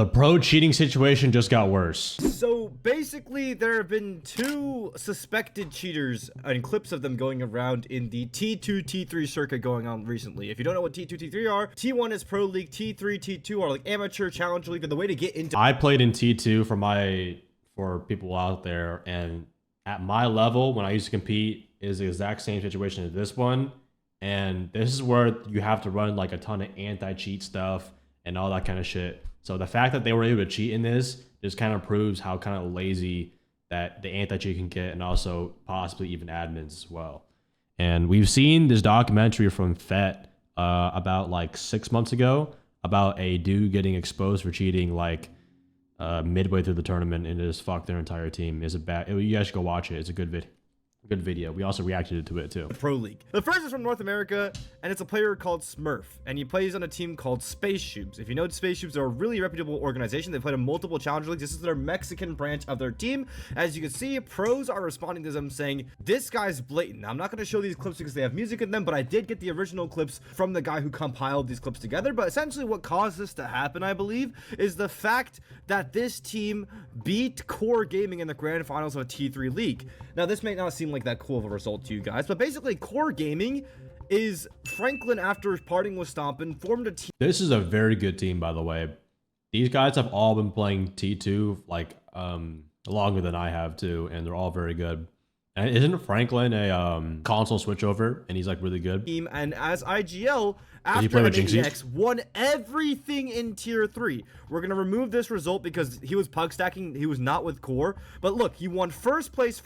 The pro cheating situation just got worse. So basically, there have been 2 suspected cheaters and clips of them going around in the T2, T3 circuit going on recently. If you don't know what T2, T3 are, T1 is Pro League, T3, T2 are like Amateur Challenge League, and the way to get into... I played in T2 for people out there, and at my level, when I used to compete, is the exact same situation as this one. And this is where you have to run like a ton of anti-cheat stuff and all that kind of shit. So the fact that they were able to cheat in this just kind of proves how kind of lazy that the anti-cheat can get, and also possibly even admins as well. And we've seen this documentary from FET about like 6 months ago about a dude getting exposed for cheating like midway through the tournament and just fucked their entire team. You guys should go watch it. It's a good video. We also reacted to it too. Pro League. The first is from North America, and it's a player called Smurf, and he plays on a team called Space Shoes. If you know Space Shoes, they're a really reputable organization. They played in multiple challenge leagues. This is their Mexican branch of their team. As you can see, pros are responding to them saying, this guy's blatant. Now, I'm not going to show these clips because they have music in them, but I did get the original clips from the guy who compiled these clips together. But essentially what caused this to happen, I believe, is the fact that this team beat Core Gaming in the grand finals of a T3 league. Now, this may not seem like that cool of a result to you guys, but basically Core Gaming is Franklin, after parting with Stompin, formed a team. This is a very good team, by the way. These guys have all been playing T2 like longer than I have too, and they're all very good. And isn't Franklin a console switchover, and he's like really good? And as IGL, after NADX won everything in tier 3. We're going to remove this result because he was pug stacking. He was not with Core. But look, he won first place,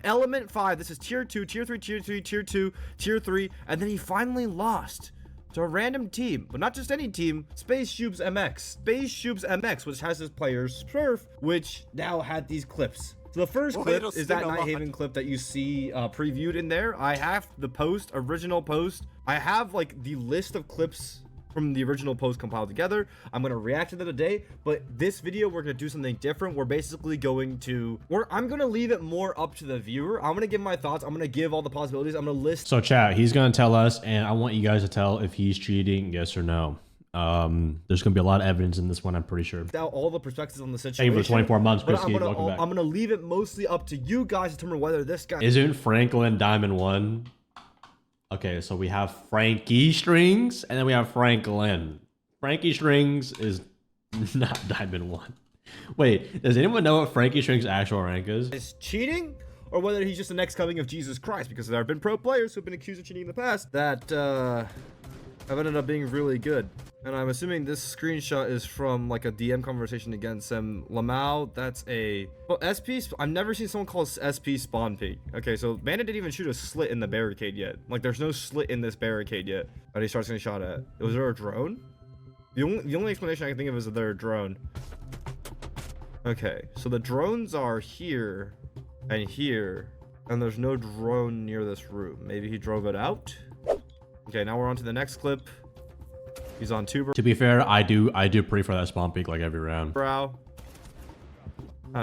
Element 5. This is tier 2, tier 3, tier 3, tier 2, tier 3. And then he finally lost to a random team, but not just any team, Space Shoes MX. Space Shoes MX, which has his player Smurf, which now had these clips. So the first clip is that Nighthaven clip that you see previewed in there. I have the original post. I have like the list of clips from the original post compiled together. I'm going to react to them today, but this video, we're going to do something different. We're basically going to, I'm going to leave it more up to the viewer. I'm going to give my thoughts. I'm going to give all the possibilities. I'm going to list. So chat, he's going to tell us, and I want you guys to tell if he's cheating, yes or no. There's gonna be a lot of evidence in this one, I'm pretty sure. Out all the perspectives on the situation. Thank you for 24 months, Chris. I'm gonna leave it mostly up to you guys to determine whether this guy isn't Franklin Diamond 1. Okay, so we have Frankie Strings, and then we have Franklin. Frankie Strings is not Diamond 1. Wait, does anyone know what Frankie Strings' actual rank is? Is cheating, or whether he's just the next coming of Jesus Christ? Because there have been pro players who have been accused of cheating in the past that have ended up being really good. And I'm assuming this screenshot is from like a DM conversation against him. Lamau, that's a... Well, SP... I've never seen someone call SP spawn peak. Okay, so Bandit didn't even shoot a slit in the barricade yet. Like, there's no slit in this barricade yet that he starts getting shot at. Was there a drone? The only explanation I can think of is that they're a drone. Okay, so the drones are here and here, and there's no drone near this room. Maybe he drove it out? Okay, now we're on to the next clip. He's on tuber. To be fair, I do pre-fire that spawn peak like every round. Brow.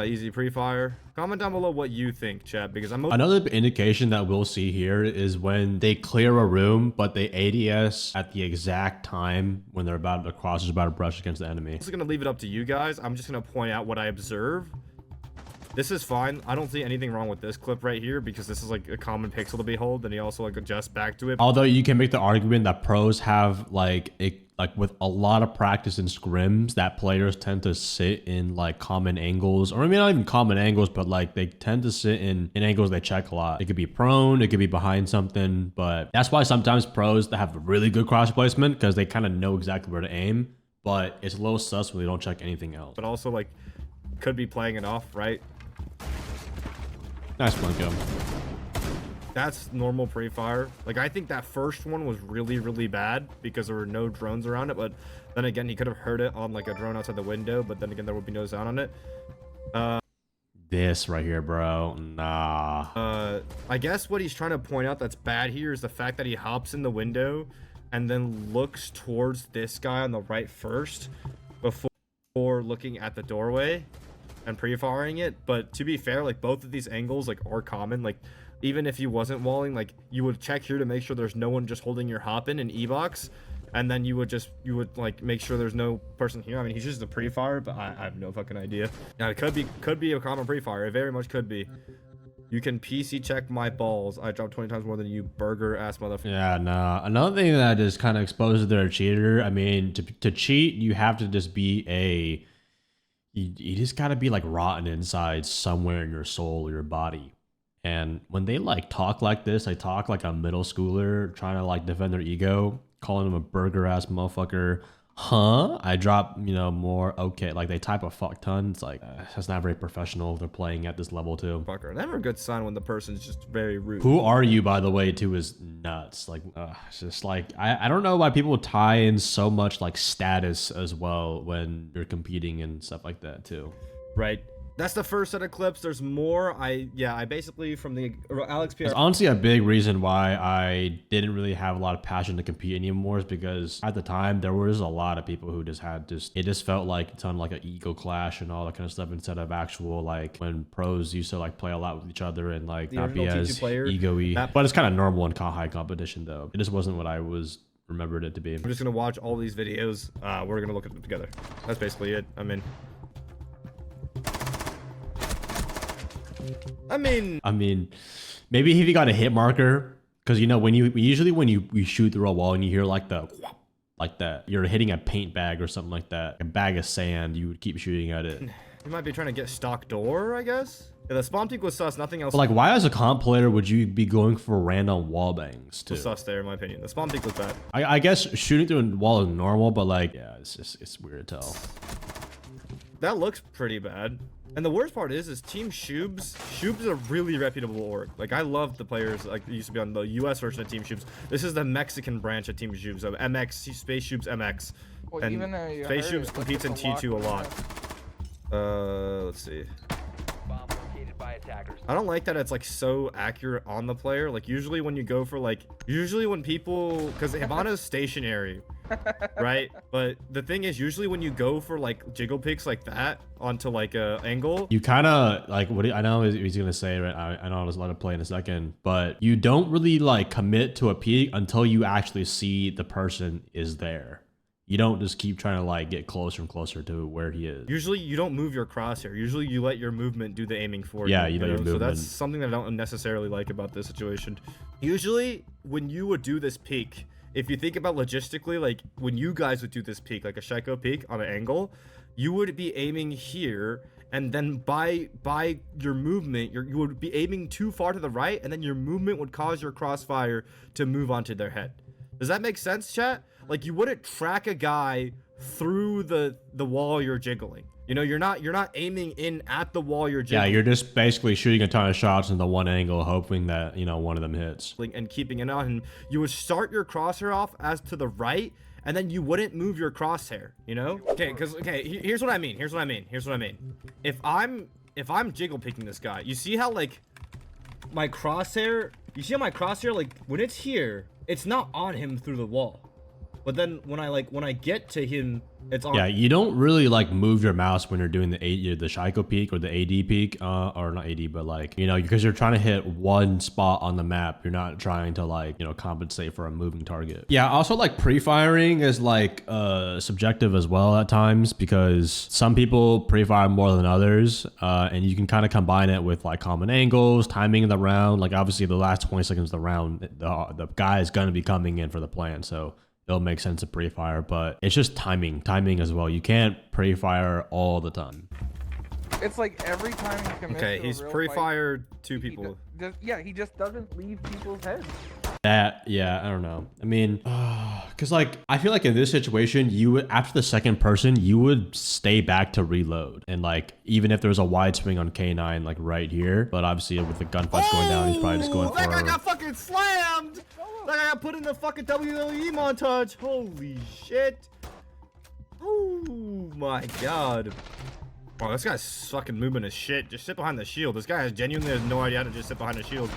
Easy pre-fire. Comment down below what you think, chat, because I'm... Another indication that we'll see here is when they clear a room, but they ADS at the exact time when they're about to cross, about to brush against the enemy. I'm just gonna leave it up to you guys. I'm just gonna point out what I observe. This is fine. I don't see anything wrong with this clip right here because this is like a common pixel to behold, and he also like adjusts back to it. Although you can make the argument that pros have like with a lot of practice in scrims, that players tend to sit in like common angles, or maybe not even common angles, but like they tend to sit in angles they check a lot. It could be prone, it could be behind something, but that's why sometimes pros that have really good cross placement because they kind of know exactly where to aim, but it's a little sus when they don't check anything else. But also like could be playing it off, right? Nice Blanco. That's normal pre-fire. Like, I think that first one was really, really bad because there were no drones around it. But then again, he could have heard it on like a drone outside the window. But then again, there would be no sound on it. This right here, bro. Nah. I guess what he's trying to point out that's bad here is the fact that he hops in the window and then looks towards this guy on the right first before looking at the doorway and pre-firing it. But to be fair, like both of these angles like are common. Like even if you wasn't walling, like you would check here to make sure there's no one just holding your hop in an E-box, and then you would like make sure there's no person here. I mean, he's just a pre-fire, but I have no fucking idea. Yeah, it could be a common pre-fire. It very much could be. You can PC check my balls. I dropped 20 times more than you, burger ass motherfucker. Yeah, no. Another thing that just kind of exposes they're a cheater. I mean, to cheat, you have to just be you just gotta be like rotten inside somewhere in your soul or your body. And when they like talk like this, they talk like a middle schooler trying to like defend their ego, calling them a burger ass motherfucker. Huh? I drop, more. Okay. Like they type a fuck ton. It's like, that's not very professional if they're playing at this level too. Fucker. Never a good sign when the person's just very rude. Who are you, by the way, too, is nuts. Like, it's just like, I don't know why people tie in so much like status as well when you're competing and stuff like that too. Right. That's the first set of clips. There's more. I basically from the Alex PR. It's honestly a big reason why I didn't really have a lot of passion to compete anymore, is because at the time there was a lot of people who it just felt like a ton like an ego clash and all that kind of stuff, instead of actual like when pros used to like play a lot with each other and like not be as ego-y. But it's kind of normal in high competition though. It just wasn't what I remembered it to be. I'm just gonna watch all these videos. We're gonna look at them together. That's basically it. I mean, maybe if you got a hit marker, because when you shoot through a wall and you hear like that, you're hitting a paint bag or something like that, a bag of sand, you would keep shooting at it. You might be trying to get stock door, I guess. Yeah, the spawn peak was sus, nothing else. But like, why as a comp player would you be going for random wall bangs too? Sus there, in my opinion. The spawn peak was bad. I guess shooting through a wall is normal, but like, yeah, it's weird to tell. That looks pretty bad. And the worst part is Team Shubes. Shubes is a really reputable org. Like, I love the players. Like, used to be on the US version of Team Shubes. This is the Mexican branch of Team Shubes, of MX, Space Shubes MX. Well, and Space Shubes competes in T2 a lot. Let's see. I don't like that it's like so accurate on the player. Like usually when you go for when people, because Hibana's stationary, right? But the thing is, usually when you go for like jiggle picks like that onto like a angle, you kind of like I know he's gonna say, right? I know I was allowed to play in a second, but you don't really like commit to a peak until you actually see the person is there. You don't just keep trying to like get closer and closer to where he is. Usually you don't move your crosshair. Usually you let your movement do the aiming for you. Yeah, you let your movement. So that's something that I don't necessarily like about this situation. Usually when you would do this peek, if you think about logistically, like when you guys would do this peek, like a Shaiko peek on an angle, you would be aiming here, and then by your movement, you would be aiming too far to the right, and then your movement would cause your crossfire to move onto their head. Does that make sense, chat? Like, you wouldn't track a guy through the wall you're jiggling. You're not aiming in at the wall you're jiggling. Yeah, you're just basically shooting a ton of shots in the one angle, hoping that, one of them hits. And keeping it on. And you would start your crosshair off as to the right, and then you wouldn't move your crosshair, Okay, here's what I mean. If I'm jiggle picking this guy, you see how, like, my crosshair, like, when it's here, it's not on him through the wall. But then when I get to him, it's on. Yeah, you don't really like move your mouse when you're doing the Shaiko peak or the AD peak, or not AD, but like, because you're trying to hit one spot on the map. You're not trying to like, compensate for a moving target. Yeah, also like pre-firing is like subjective as well at times, because some people pre-fire more than others, and you can kind of combine it with like common angles, timing of the round. Like obviously the last 20 seconds of the round, the guy is going to be coming in for the plan, so it'll make sense to pre-fire, but it's just timing as well. You can't pre-fire all the time. It's like every time he commits. Okay, he's pre-fired two people. He just doesn't leave people's heads. Yeah, I don't know. I mean, because like I feel like in this situation, you would, after the second person, you would stay back to reload, and like even if there's a wide swing on K9 like right here, but obviously with the gunfights going down, he's probably just going for. That guy got fucking slammed. That guy got put in the fucking WWE montage. Holy shit. Oh my god. Oh, this guy's fucking movement is shit. Just sit behind the shield. This guy genuinely has no idea how to just sit behind the shield.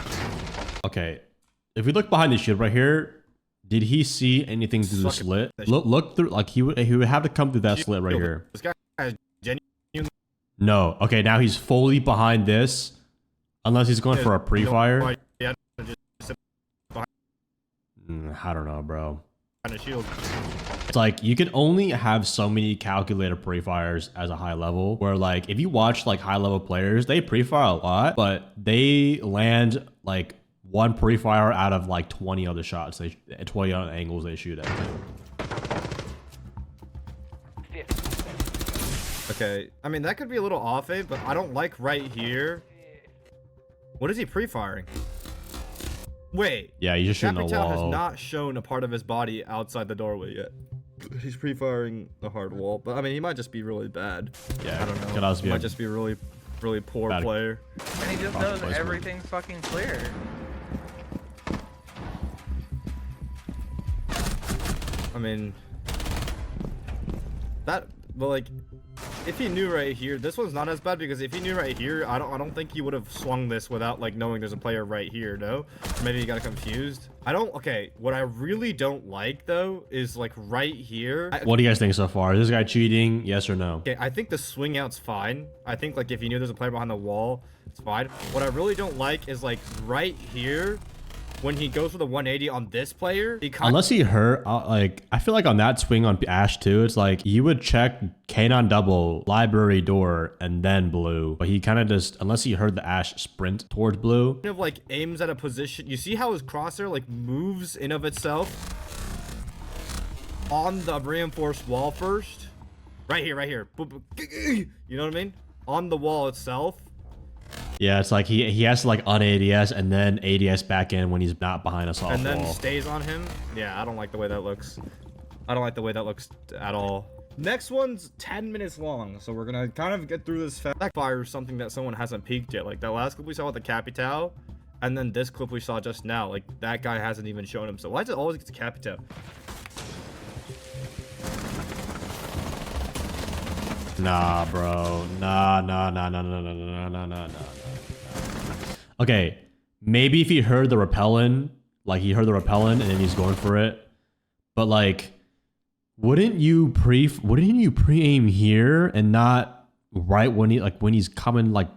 Okay. If we look behind the shield right here, did he see anything through the slit? Look through, like he would have to come through that slit right here. This guy is genuinely. No. Okay, now he's fully behind this, unless he's going for a pre-fire. I don't know, bro. kind of shield. It's like you can only have so many calculated pre-fires as a high level, where like if you watch like high level players, they pre-fire a lot, but they land like one pre-fire out of like 20 other shots, 20 other angles they shoot at. Okay, I mean that could be a little off it, but I don't like right here. What is he pre-firing? Wait. Yeah, you just shooting the Capital wall. has not shown a part of his body outside the doorway yet. He's pre-firing a hard wall, but I mean he might just be really bad. Yeah, I don't know. could also be He might just be a really poor bad player. And he just knows everything's fucking clear. I mean, but like, if he knew right here, this one's not as bad because if he knew right here, I don't think he would have swung this without like knowing there's a player right here. No, or maybe he got confused. Okay, what I really don't like though is like right here. What do you guys think so far? Is this guy cheating? Yes or no? Okay, I think the swing out's fine. I think like if you knew there's a player behind the wall, it's fine. What I really don't like is like right here. When he goes for the 180 on this player, unless he hurt, like I feel like on that swing on Ash too, it's like you would check K9 double, library door, and then blue. But he kind of just, unless he heard the Ash sprint towards blue, kind of like aims at a position. You see how his crosshair like moves in of itself on the reinforced wall first, right here, right here. You know what I mean? On the wall itself. yeah, it's like he has to like un-ADS and then ADS back in when he's not behind a soft and then wall. Stays on him. Yeah, I don't like the way that looks. I don't like the way that looks at all. Next one's 10 minutes long, so we're gonna kind of get through this fast. Backfire is something that someone hasn't peaked yet. Like that last clip we saw with the Capitao, and then this clip we saw just now. Like that guy hasn't even shown him. So why does it always get to Capitao? Nah, bro. Nah. Okay, maybe if he heard the repellent, like he heard the repellent and then he's going for it, but like, wouldn't you pre-aim here and not right when he's coming like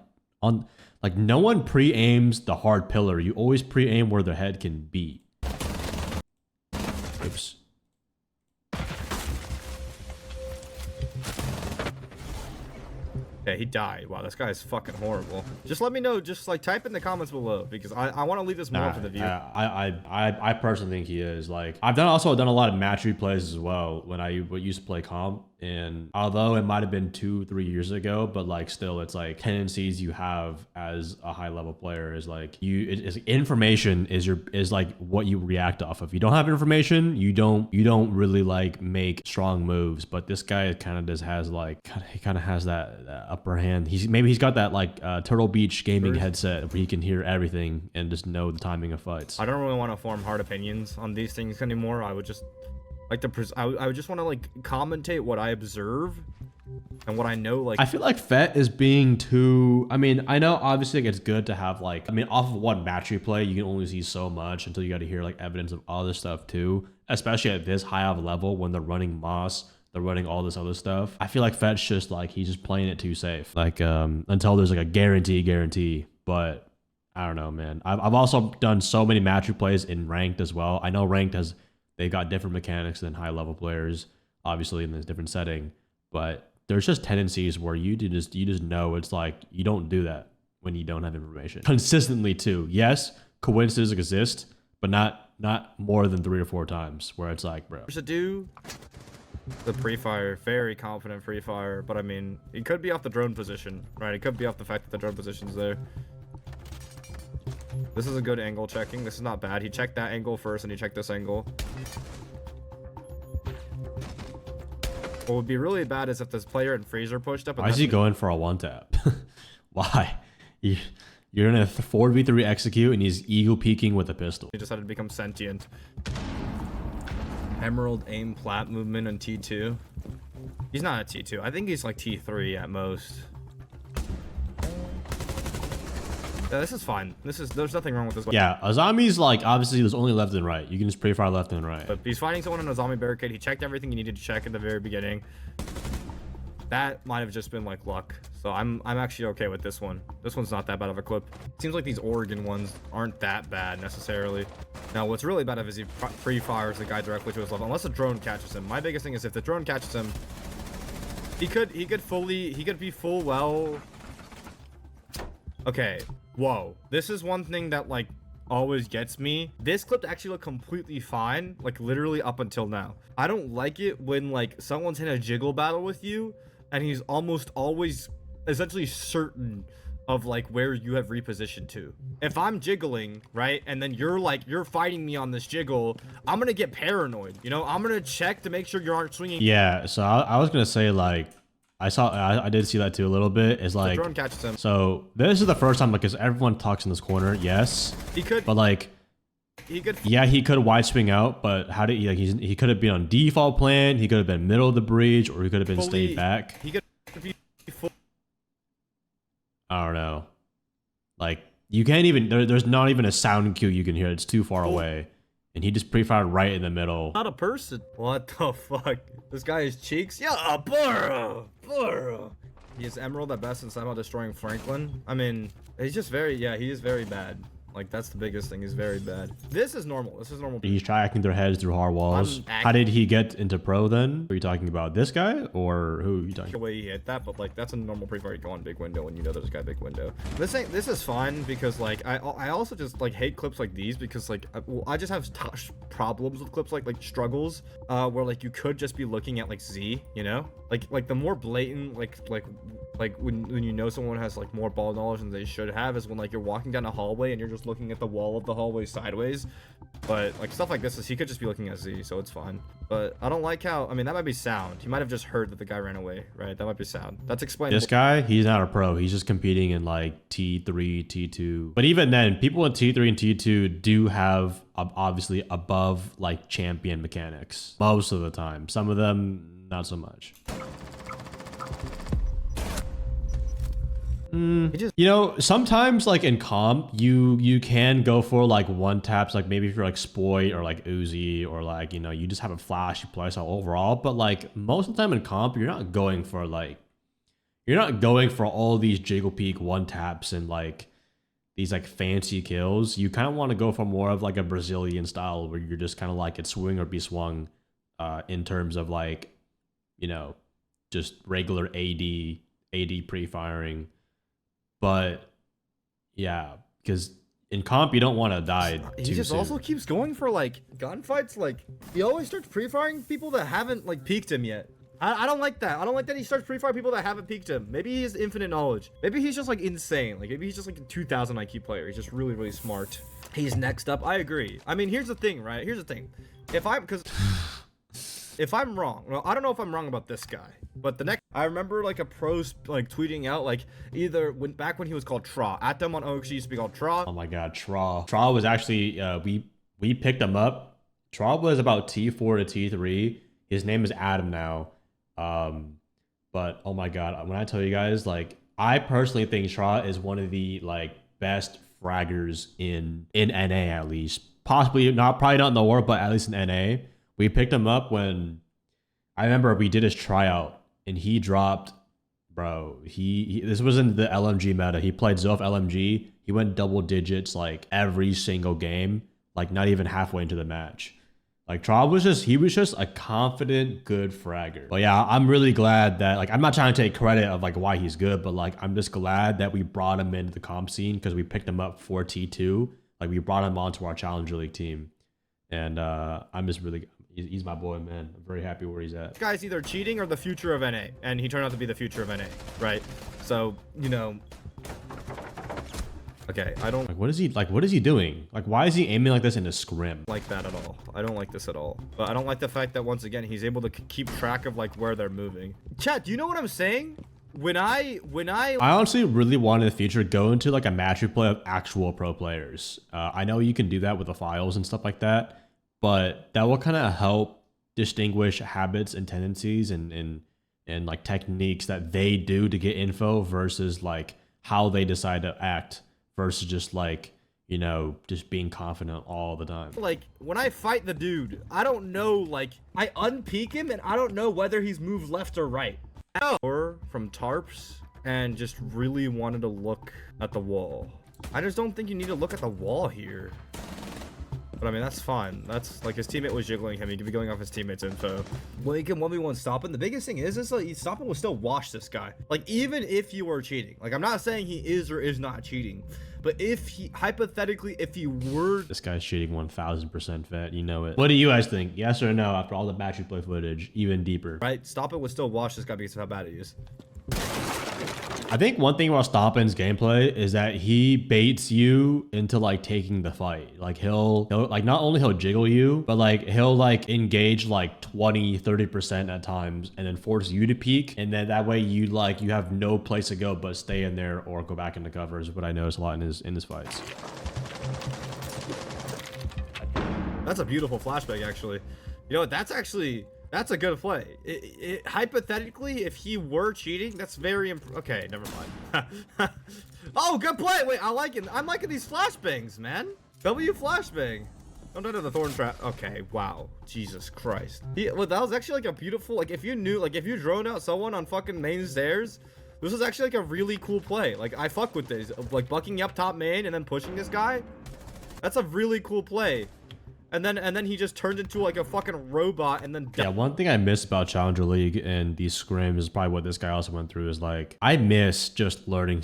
on, like no one pre-aims the hard pillar. You always pre-aim where the head can be. Oops. Yeah, he died. Wow, this guy is fucking horrible. Just let me know. Just like type in the comments below because I want to leave this more for the view. I personally think he is. Like I've also done a lot of match replays as well when I used to play comp, and although it might have been 2-3 years ago, but like still, it's like tendencies you have as a high level player is like information is like what you react off of. If you don't have information, you don't really like make strong moves. But this guy kind of just has like he kind of has that upper hand. He's got that like Turtle Beach gaming headset where he can hear everything and just know the timing of fights. I don't really want to form hard opinions on these things anymore. I would just like I would just want to like commentate what I observe and what I know. Like I feel like Fett is being too. I mean, I know obviously like, it's good to have like. I mean, off of one match replay, you can only see so much until you got to hear like evidence of other stuff too. Especially at this high of a level when they're running Moss. They're running all this other stuff. I feel like Fett's just like he's just playing it too safe. Like until there's like a guarantee. But I don't know, man. I've also done so many match replays in ranked as well. I know ranked they've got different mechanics than high level players, obviously in this different setting. But there's just tendencies where you just know it's like you don't do that when you don't have information consistently too. Yes, coincidences exist, but not more than 3 or 4 times where it's like, bro. to do the pre-fire, very confident pre-fire, but I mean, it could be off the drone position, right? It could be off the fact that the drone position's there. This is a good angle checking. This is not bad. He checked that angle first, and he checked this angle. What would be really bad is if this player and Freezer pushed up. And why is he going for a one tap? Why? You're in a 4v3 execute, and he's eagle peeking with a pistol. He decided to become sentient. Emerald aim plat movement on T2. He's not a T2. I think he's like T3 at most. Yeah, this is fine. There's nothing wrong with this. Yeah, a zombie's like obviously there's only left and right. You can just pre-fire left and right. But he's fighting someone in a zombie barricade. He checked everything he needed to check at the very beginning. That might have just been like luck. So I'm actually okay with this one. This one's not that bad of a clip. Seems like these Oregon ones aren't that bad necessarily. Now what's really bad is he pre-fires the guy directly to his level, unless the drone catches him. My biggest thing is if the drone catches him, he could be full well. Okay, whoa. This is one thing that like always gets me. This clip actually looked completely fine, like literally up until now. I don't like it when like someone's in a jiggle battle with you and he's almost always essentially certain of like where you have repositioned to. If I'm jiggling, right, and then you're fighting me on this jiggle, I'm gonna get paranoid, you know? I'm gonna check to make sure you aren't swinging. Yeah, so I was gonna say, like, I did see that too a little bit. Is like, the drone catches him. So this is the first time, like, because everyone talks in this corner, yes, he could, but like, he could wide swing out, but how did he, like, he could have been on default plan, he could have been middle of the breach, or he could have been stayed back. He could be full. I don't know. Like, you can't even, there's not even a sound cue you can hear. It's too far away. And he just pre-fired right in the middle. Not a person. What the fuck? This guy is cheeks? Yeah, burrow. He is Emerald at best and somehow destroying Franklin. I mean, he's just very, yeah, he is very bad. Like, that's the biggest thing. He's very bad. This is normal. This is normal. He's tracking their heads through hard walls. How did he get into pro then? Are you talking about this guy or who are you talking about? The way he hit that, but like that's a normal pre-fire. You go on big window and you know there's a guy big window. This is fine because like I also just like hate clips like these because like I just have problems with clips like struggles where like you could just be looking at like Z, you know, like the more blatant like when you know someone has like more ball knowledge than they should have is when like you're walking down a hallway and you're just looking at the wall of the hallway sideways. But like stuff like this is he could just be looking at Z, so it's fine. But I don't like how, I mean, that might be sound. He might have just heard that the guy ran away, right? That might be sound. That's explained. This guy, he's not a pro. He's just competing in like T3, T2. But even then, people in T3 and T2 do have obviously above like champion mechanics most of the time. Some of them, not so much. You know, sometimes like in comp, you can go for like one taps, like maybe if you're like Spoit or like Uzi or like, you know, you just have a flashy playstyle overall. But like most of the time in comp, you're not going for all these jiggle peak one taps and like these like fancy kills. You kind of want to go for more of like a Brazilian style where you're just kind of like it's swing or be swung in terms of like, you know, just regular AD pre-firing. But yeah, because in comp you don't want to die he too just soon. Also keeps going for like gunfights. Like he always starts pre-firing people that haven't like peaked him yet. I don't like that. I don't like that he starts pre-firing people that haven't peaked him. Maybe he has infinite knowledge. Maybe he's just like insane. Like maybe he's just like a 2000 IQ player. He's just really, really smart. He's next up. I agree. I mean, here's the thing, right? Here's the thing. If I'm wrong, well, I don't know if I'm wrong about this guy, but the next, I remember like a pro like tweeting out like either back when he was called Tra. Athieno on OXG used to be called Tra. Oh my god, Tra. Tra was actually we picked him up. Tra was about T4 to T3. His name is Adam now. But oh my god, when I tell you guys, like I personally think Tra is one of the like best fraggers in NA at least. Probably not in the war, but at least in NA. We picked him up when I remember we did his tryout and he dropped, bro. This was in the LMG meta. He played Zof LMG. He went double digits like every single game, like not even halfway into the match. Like Tra was just a confident, good fragger. But yeah, I'm really glad that like I'm not trying to take credit of like why he's good, but like I'm just glad that we brought him into the comp scene because we picked him up for T2. Like we brought him onto our Challenger League team, and I'm just really. He's my boy, man. I'm very happy where he's at. This guy's either cheating or the future of NA, and he turned out to be the future of NA, right? So, you know. Okay, I don't like. What is he doing? Like, why is he aiming like this in a scrim? Like that at all. I don't like this at all. But I don't like the fact that once again he's able to keep track of like where they're moving. Chat, do you know what I'm saying? When I honestly really want in the future go into like a match replay of actual pro players. I know you can do that with the files and stuff like that. But that will kind of help distinguish habits and tendencies and like techniques that they do to get info versus like how they decide to act versus just like, you know, just being confident all the time. Like when I fight the dude, I don't know, like I unpeak him and I don't know whether he's moved left or right. Or from tarps and just really wanted to look at the wall. I just don't think you need to look at the wall here. But I mean, that's fine. That's like his teammate was jiggling him. He could be going off his teammate's info. Well, he can 1v1 stop him. The biggest thing is like stopping will still wash this guy. Like, even if you were cheating, like, I'm not saying he is or is not cheating, but if he, hypothetically, if he were. This guy's cheating 1000% vet. You know it. What do you guys think? Yes or no after all the match replay footage, even deeper? Right? Stop it would still wash this guy because of how bad he is. I think one thing about Stompin's gameplay is that he baits you into like taking the fight. Like he'll like not only he'll jiggle you, but like he'll like engage like 20-30% at times and then force you to peek, and then that way you like you have no place to go but stay in there or go back into cover is what I notice a lot in his fights. That's a beautiful flashbang, actually. You know what? That's a good play. Hypothetically, if he were cheating, that's very okay. Never mind. Oh, good play. Wait, I like it. I'm liking these flashbangs, man. W flashbang. Don't die to the thorn trap. Okay, wow. Jesus Christ. Well, that was actually like a beautiful. Like if you knew, like if you drone out someone on fucking main stairs, this was actually like a really cool play. Like I fuck with this. Like bucking up top main and then pushing this guy. That's a really cool play. And then he just turned into like a fucking robot and then yeah, one thing I miss about Challenger League and these scrims is probably what this guy also went through is like I miss just learning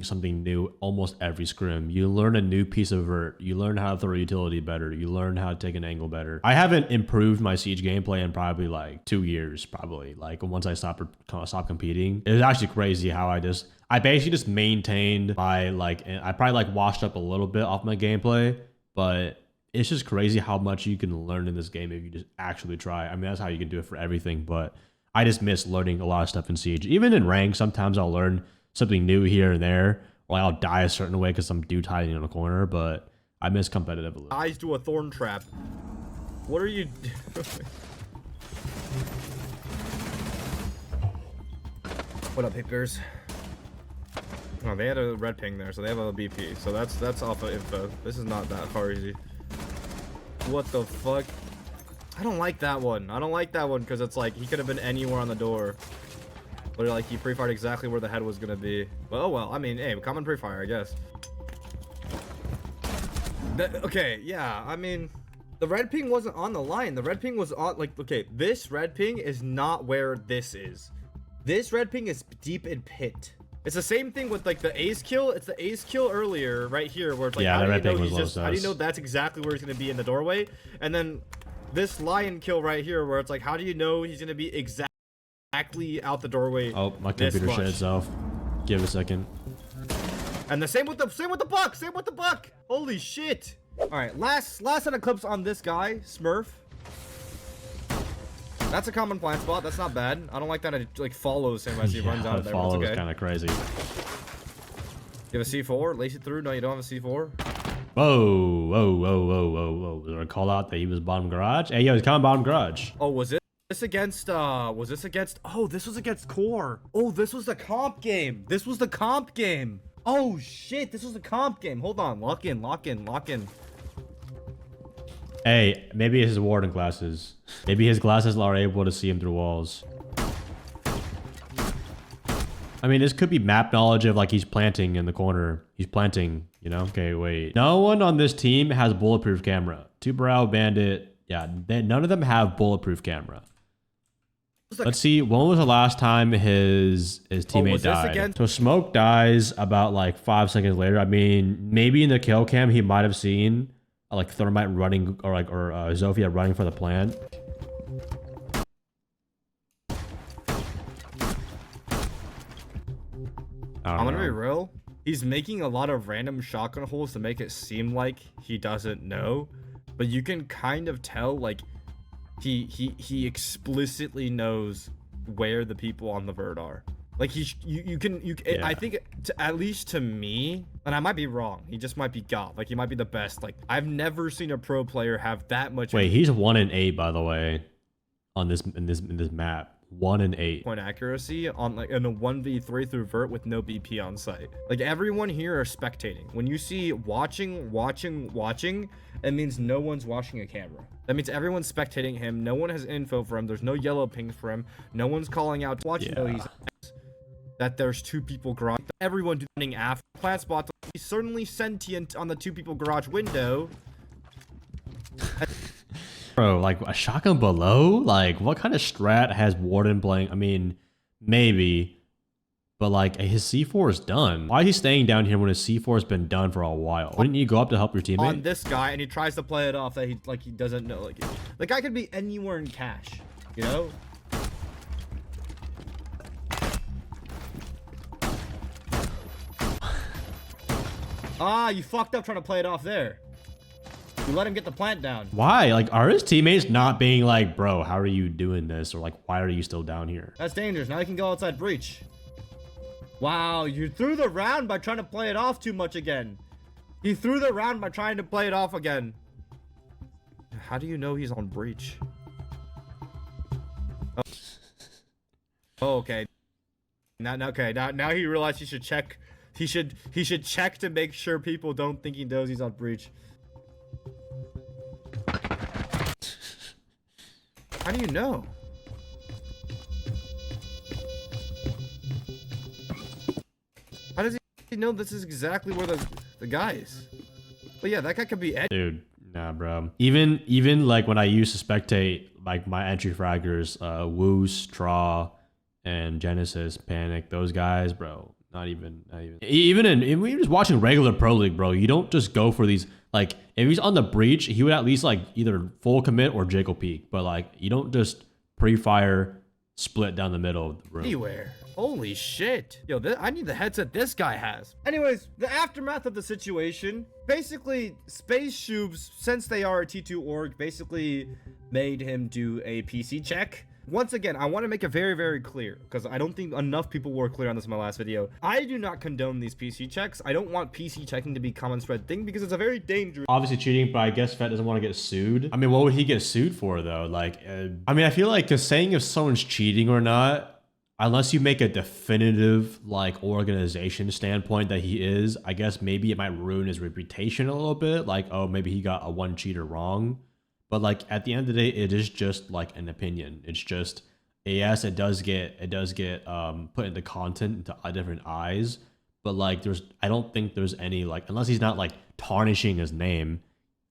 something new almost every scrim. You learn a new piece of vert, you learn how to throw utility better, you learn how to take an angle better. I haven't improved my Siege gameplay in probably like 2 years, probably like once I stopped competing. It was actually crazy how I basically just maintained my like, I probably like washed up a little bit off my gameplay, but it's just crazy how much you can learn in this game if you just actually try. I mean, that's how you can do it for everything, but I just miss learning a lot of stuff in Siege. Even in rank, sometimes I'll learn something new here and there, or I'll die a certain way because some dude hiding in a corner, but I miss competitive a little. Eyes do a thorn trap. What are you doing? What up, Hickers? Oh, they had a red ping there, so they have a BP. So that's off of info. This is not that crazy. What the fuck? I don't like that one. I don't like that one because it's like he could have been anywhere on the door. But like he pre-fired exactly where the head was gonna be. But oh well, I mean, hey, common pre-fire, I guess. Okay, yeah, I mean, the red ping wasn't on the line. The red ping was on, like, okay, this red ping is not where this is. This red ping is deep in pit. It's the same thing with like the ace kill. It's the ace kill earlier right here where it's like, yeah, how do you know that's exactly where he's going to be in the doorway? And then this lion kill right here where it's like, how do you know he's going to be exactly out the doorway? Oh, my computer shut itself. Give it a second. And the same with the buck. Holy shit. All right, last set of clips on this guy, Smurf. That's a common blind spot. That's not bad. I don't like that it like follows him as he runs out of there. Follow is kind of crazy. You have a C4? Lace it through? No, you don't have a C4? Whoa. Was there a call out that he was bottom garage? Hey, yo, he's coming bottom garage. Oh, was this against, oh, this was against Core. Oh, this was the comp game. Oh, shit. This was the comp game. Hold on. Lock in. Hey, maybe it's his warden glasses. Maybe his glasses are able to see him through walls. I mean, this could be map knowledge of like he's planting in the corner. He's planting, you know? Okay, wait. No one on this team has bulletproof camera. Two Brow Bandit. Yeah, none of them have bulletproof camera. Let's see. When was the last time his teammate died? So Smoke dies about like 5 seconds later. I mean, maybe in the kill cam he might have seen like Thermite running or Zofia running for the plant. I'm gonna be real. He's making a lot of random shotgun holes to make it seem like he doesn't know, but you can kind of tell like he explicitly knows where the people on the vert are. Like yeah. I think at least to me, and I might be wrong. He just might be god. Like he might be the best. Like I've never seen a pro player have that much. Wait, he's 1 in 8 by the way, on this map. 1 in 8 point accuracy on like in a 1v3 through vert with no BP on site. Like everyone here are spectating. When you see watching, it means no one's watching a camera. That means everyone's spectating him. No one has info for him. There's no yellow pings for him. No one's calling out to watch. Yeah. No, he's that there's 2 people garage. Everyone running after plant spots. He's certainly sentient on the 2 people garage window. Bro, like a shotgun below? Like what kind of strat has Warden playing? I mean, maybe, but like his C4 is done. Why is he staying down here when his C4 has been done for a while? Wouldn't you go up to help your teammate? On this guy, and he tries to play it off that he doesn't know. Like the guy could be anywhere in cash, you know? Ah, you fucked up trying to play it off there. You let him get the plant down. Why? Like, are his teammates not being like, bro, how are you doing this? Or like, why are you still down here? That's dangerous. Now he can go outside breach. Wow, you threw the round by trying to play it off too much again. He threw the round by trying to play it off again. How do you know he's on breach? Oh, okay. Now he realized he should check. He should check to make sure people don't think he knows he's on breach. How do you know? How does he know this is exactly where the guy is? But yeah, that guy could be dude. Nah, bro. Even like when I used to spectate like my entry fraggers, Woos, Traw, and Genesis, Panic, those guys, bro. Not even. Even when you're just watching regular Pro League, bro, you don't just go for these. Like, if he's on the breach, he would at least like either full commit or Jacob peek. But like, you don't just pre-fire split down the middle of the room. Anywhere. Holy shit. Yo, I need the headset this guy has. Anyways, the aftermath of the situation. Basically, Space Shoobs, since they are a T2 org, basically made him do a PC check. Once again, I want to make it very, very clear, because I don't think enough people were clear on this in my last video. I do not condone these PC checks. I don't want PC checking to be a common spread thing, because it's a very dangerous... Obviously cheating, but I guess Fett doesn't want to get sued. I mean, what would he get sued for, though? Like, I mean, I feel like, because saying if someone's cheating or not, unless you make a definitive, like, organization standpoint that he is, I guess maybe it might ruin his reputation a little bit. Like, oh, maybe he got a one cheater wrong. But like at the end of the day, it is just like an opinion. It's just, yes, it does get put into content into different eyes. But like I don't think there's any like, unless he's not like tarnishing his name,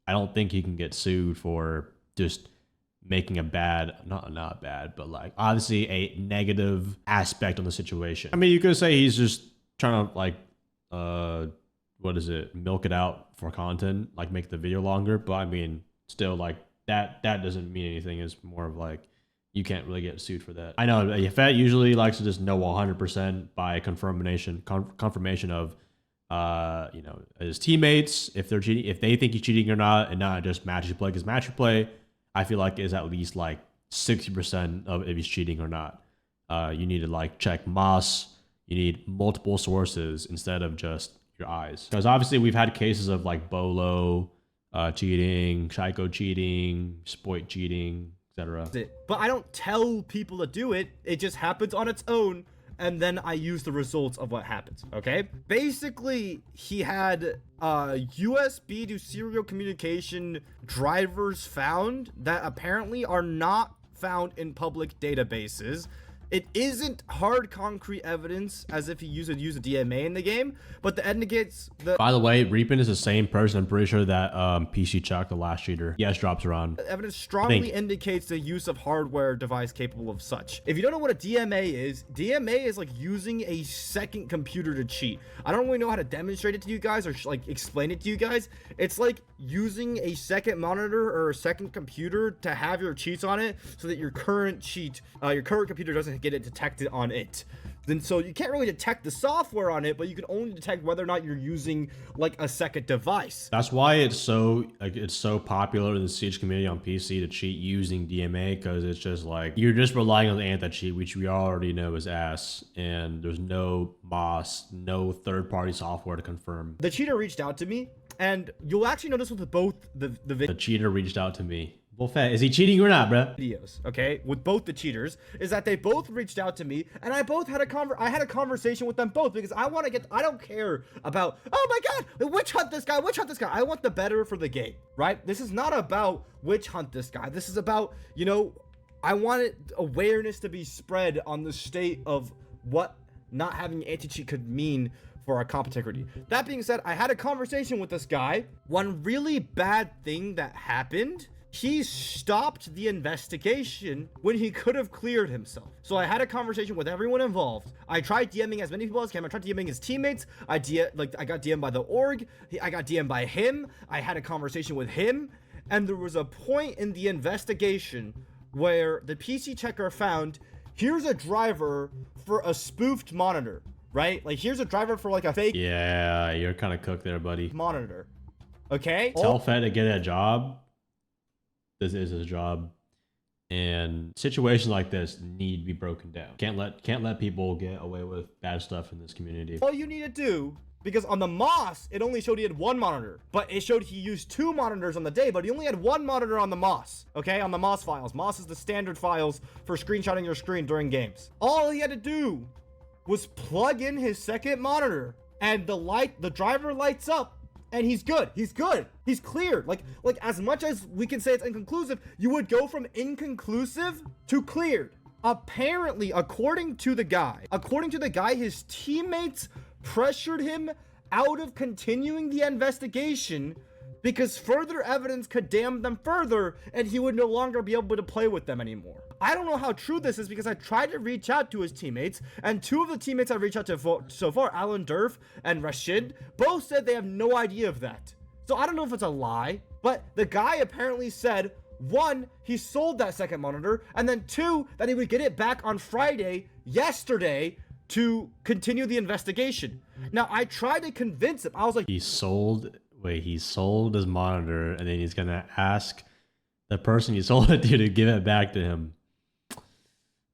I don't think he can get sued for just making a bad, not bad, but like obviously a negative aspect on the situation. I mean, you could say he's just trying to like, what is it? Milk it out for content, like make the video longer. But I mean, still like, that doesn't mean anything. It's more of like, you can't really get sued for that. I know Fett usually likes to just know 100% by confirmation of you know, his teammates, if they're cheating, if they think he's cheating or not, and not just match replay, because match replay I feel like is at least like 60% of if he's cheating or not. You need to like check Moss. You need multiple sources instead of just your eyes, because obviously we've had cases of like Bolo cheating, Shaiko cheating, Spoit cheating, etc. But I don't tell people to do it. It just happens on its own, and then I use the results of what happens, okay? Basically, he had USB to serial communication drivers found that apparently are not found in public databases. It isn't hard concrete evidence as if he used a DMA in the game, but the indicates the... By the way, Reapin is the same person, I'm pretty sure, that PC Chuck, the last cheater, yes, drops around. Evidence strongly indicates the use of hardware device capable of such. If you don't know what a DMA is like using a second computer to cheat. I don't really know how to demonstrate it to you guys or like explain it to you guys. It's like using a second monitor or a second computer to have your cheats on it so that your current computer doesn't get it detected on it. Then so you can't really detect the software on it, but you can only detect whether or not you're using like a second device. That's why it's so popular in the Siege community on PC to cheat using DMA, because it's just like you're just relying on the anti-cheat, which we already know is ass, and there's no MOS, no third-party software to confirm. The cheater reached out to me, and you'll actually notice with both the cheater reached out to me. Well, Fett, is he cheating or not, bro? Videos, okay, with both the cheaters, is that they both reached out to me, and I had a conversation with them both, because I don't care about, oh my god, witch hunt this guy. I want the better for the game, right? This is not about witch hunt this guy. This is about, you know, I wanted awareness to be spread on the state of what not having anti-cheat could mean for our comp integrity. That being said, I had a conversation with this guy. One really bad thing that happened, he stopped the investigation when he could have cleared himself. So I had a conversation with everyone involved. I tried DMing as many people as I can. I tried DMing his teammates. I got DM'd by the org. I got DM'd by him. I had a conversation with him. And there was a point in the investigation where the PC checker found, here's a driver for a spoofed monitor, right? Like, here's a driver for like a fake. Yeah, you're kind of cooked there, buddy. Monitor. Okay? Tell Fed to get a job. This is his job. And situations like this need to be broken down. Can't let people get away with bad stuff in this community. All you need to do, because on the MOS, it only showed he had one monitor, but it showed he used 2 monitors on the day, but he only had 1 monitor on the MOS, okay? On the MOS files. MOS is the standard files for screenshotting your screen during games. All he had to do was plug in his second monitor, and the driver lights up, and he's good. He's good. He's cleared. Like as much as we can say it's inconclusive, you would go from inconclusive to cleared. Apparently, according to the guy, his teammates pressured him out of continuing the investigation because further evidence could damn them further and he would no longer be able to play with them anymore. I don't know how true this is because I tried to reach out to his teammates, and 2 of the teammates I reached out to so far, Alan Durf and Rashid, both said they have no idea of that. So I don't know if it's a lie, but the guy apparently said, 1, he sold that second monitor, and then 2, that he would get it back on Friday, yesterday, to continue the investigation. Now, I tried to convince him. I was like, he sold his monitor, and then he's gonna ask the person he sold it to give it back to him.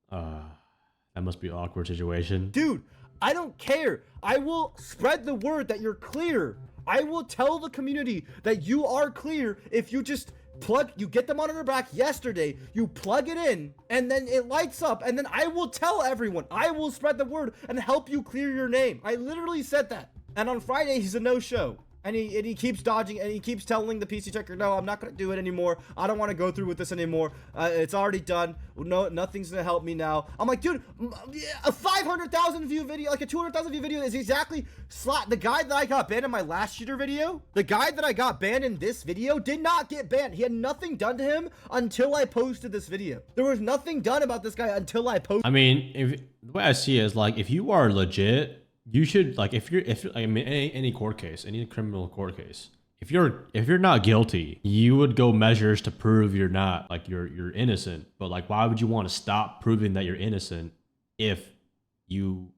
That must be an awkward situation. Dude, I don't care. I will spread the word that you're clear. I will tell the community that you are clear if you just you get the monitor back yesterday, you plug it in, and then it lights up, and then I will tell everyone. I will spread the word and help you clear your name. I literally said that. And on Friday, he's a no-show. And he keeps dodging, and he keeps telling the PC checker, no, I'm not going to do it anymore. I don't want to go through with this anymore. It's already done. No, nothing's going to help me now. I'm like, dude, a 500,000 view video, like a 200,000 view video is exactly the guy that I got banned in my last cheater video. The guy that I got banned in this video did not get banned. He had nothing done to him until I posted this video. There was nothing done about this guy until I posted. I mean, the way I see it is, like, if you are legit, you should, like, if I mean, any court case, any criminal court case, if you're not guilty, you would go measures to prove you're not, like, you're innocent. But, like, why would you want to stop proving that you're innocent if you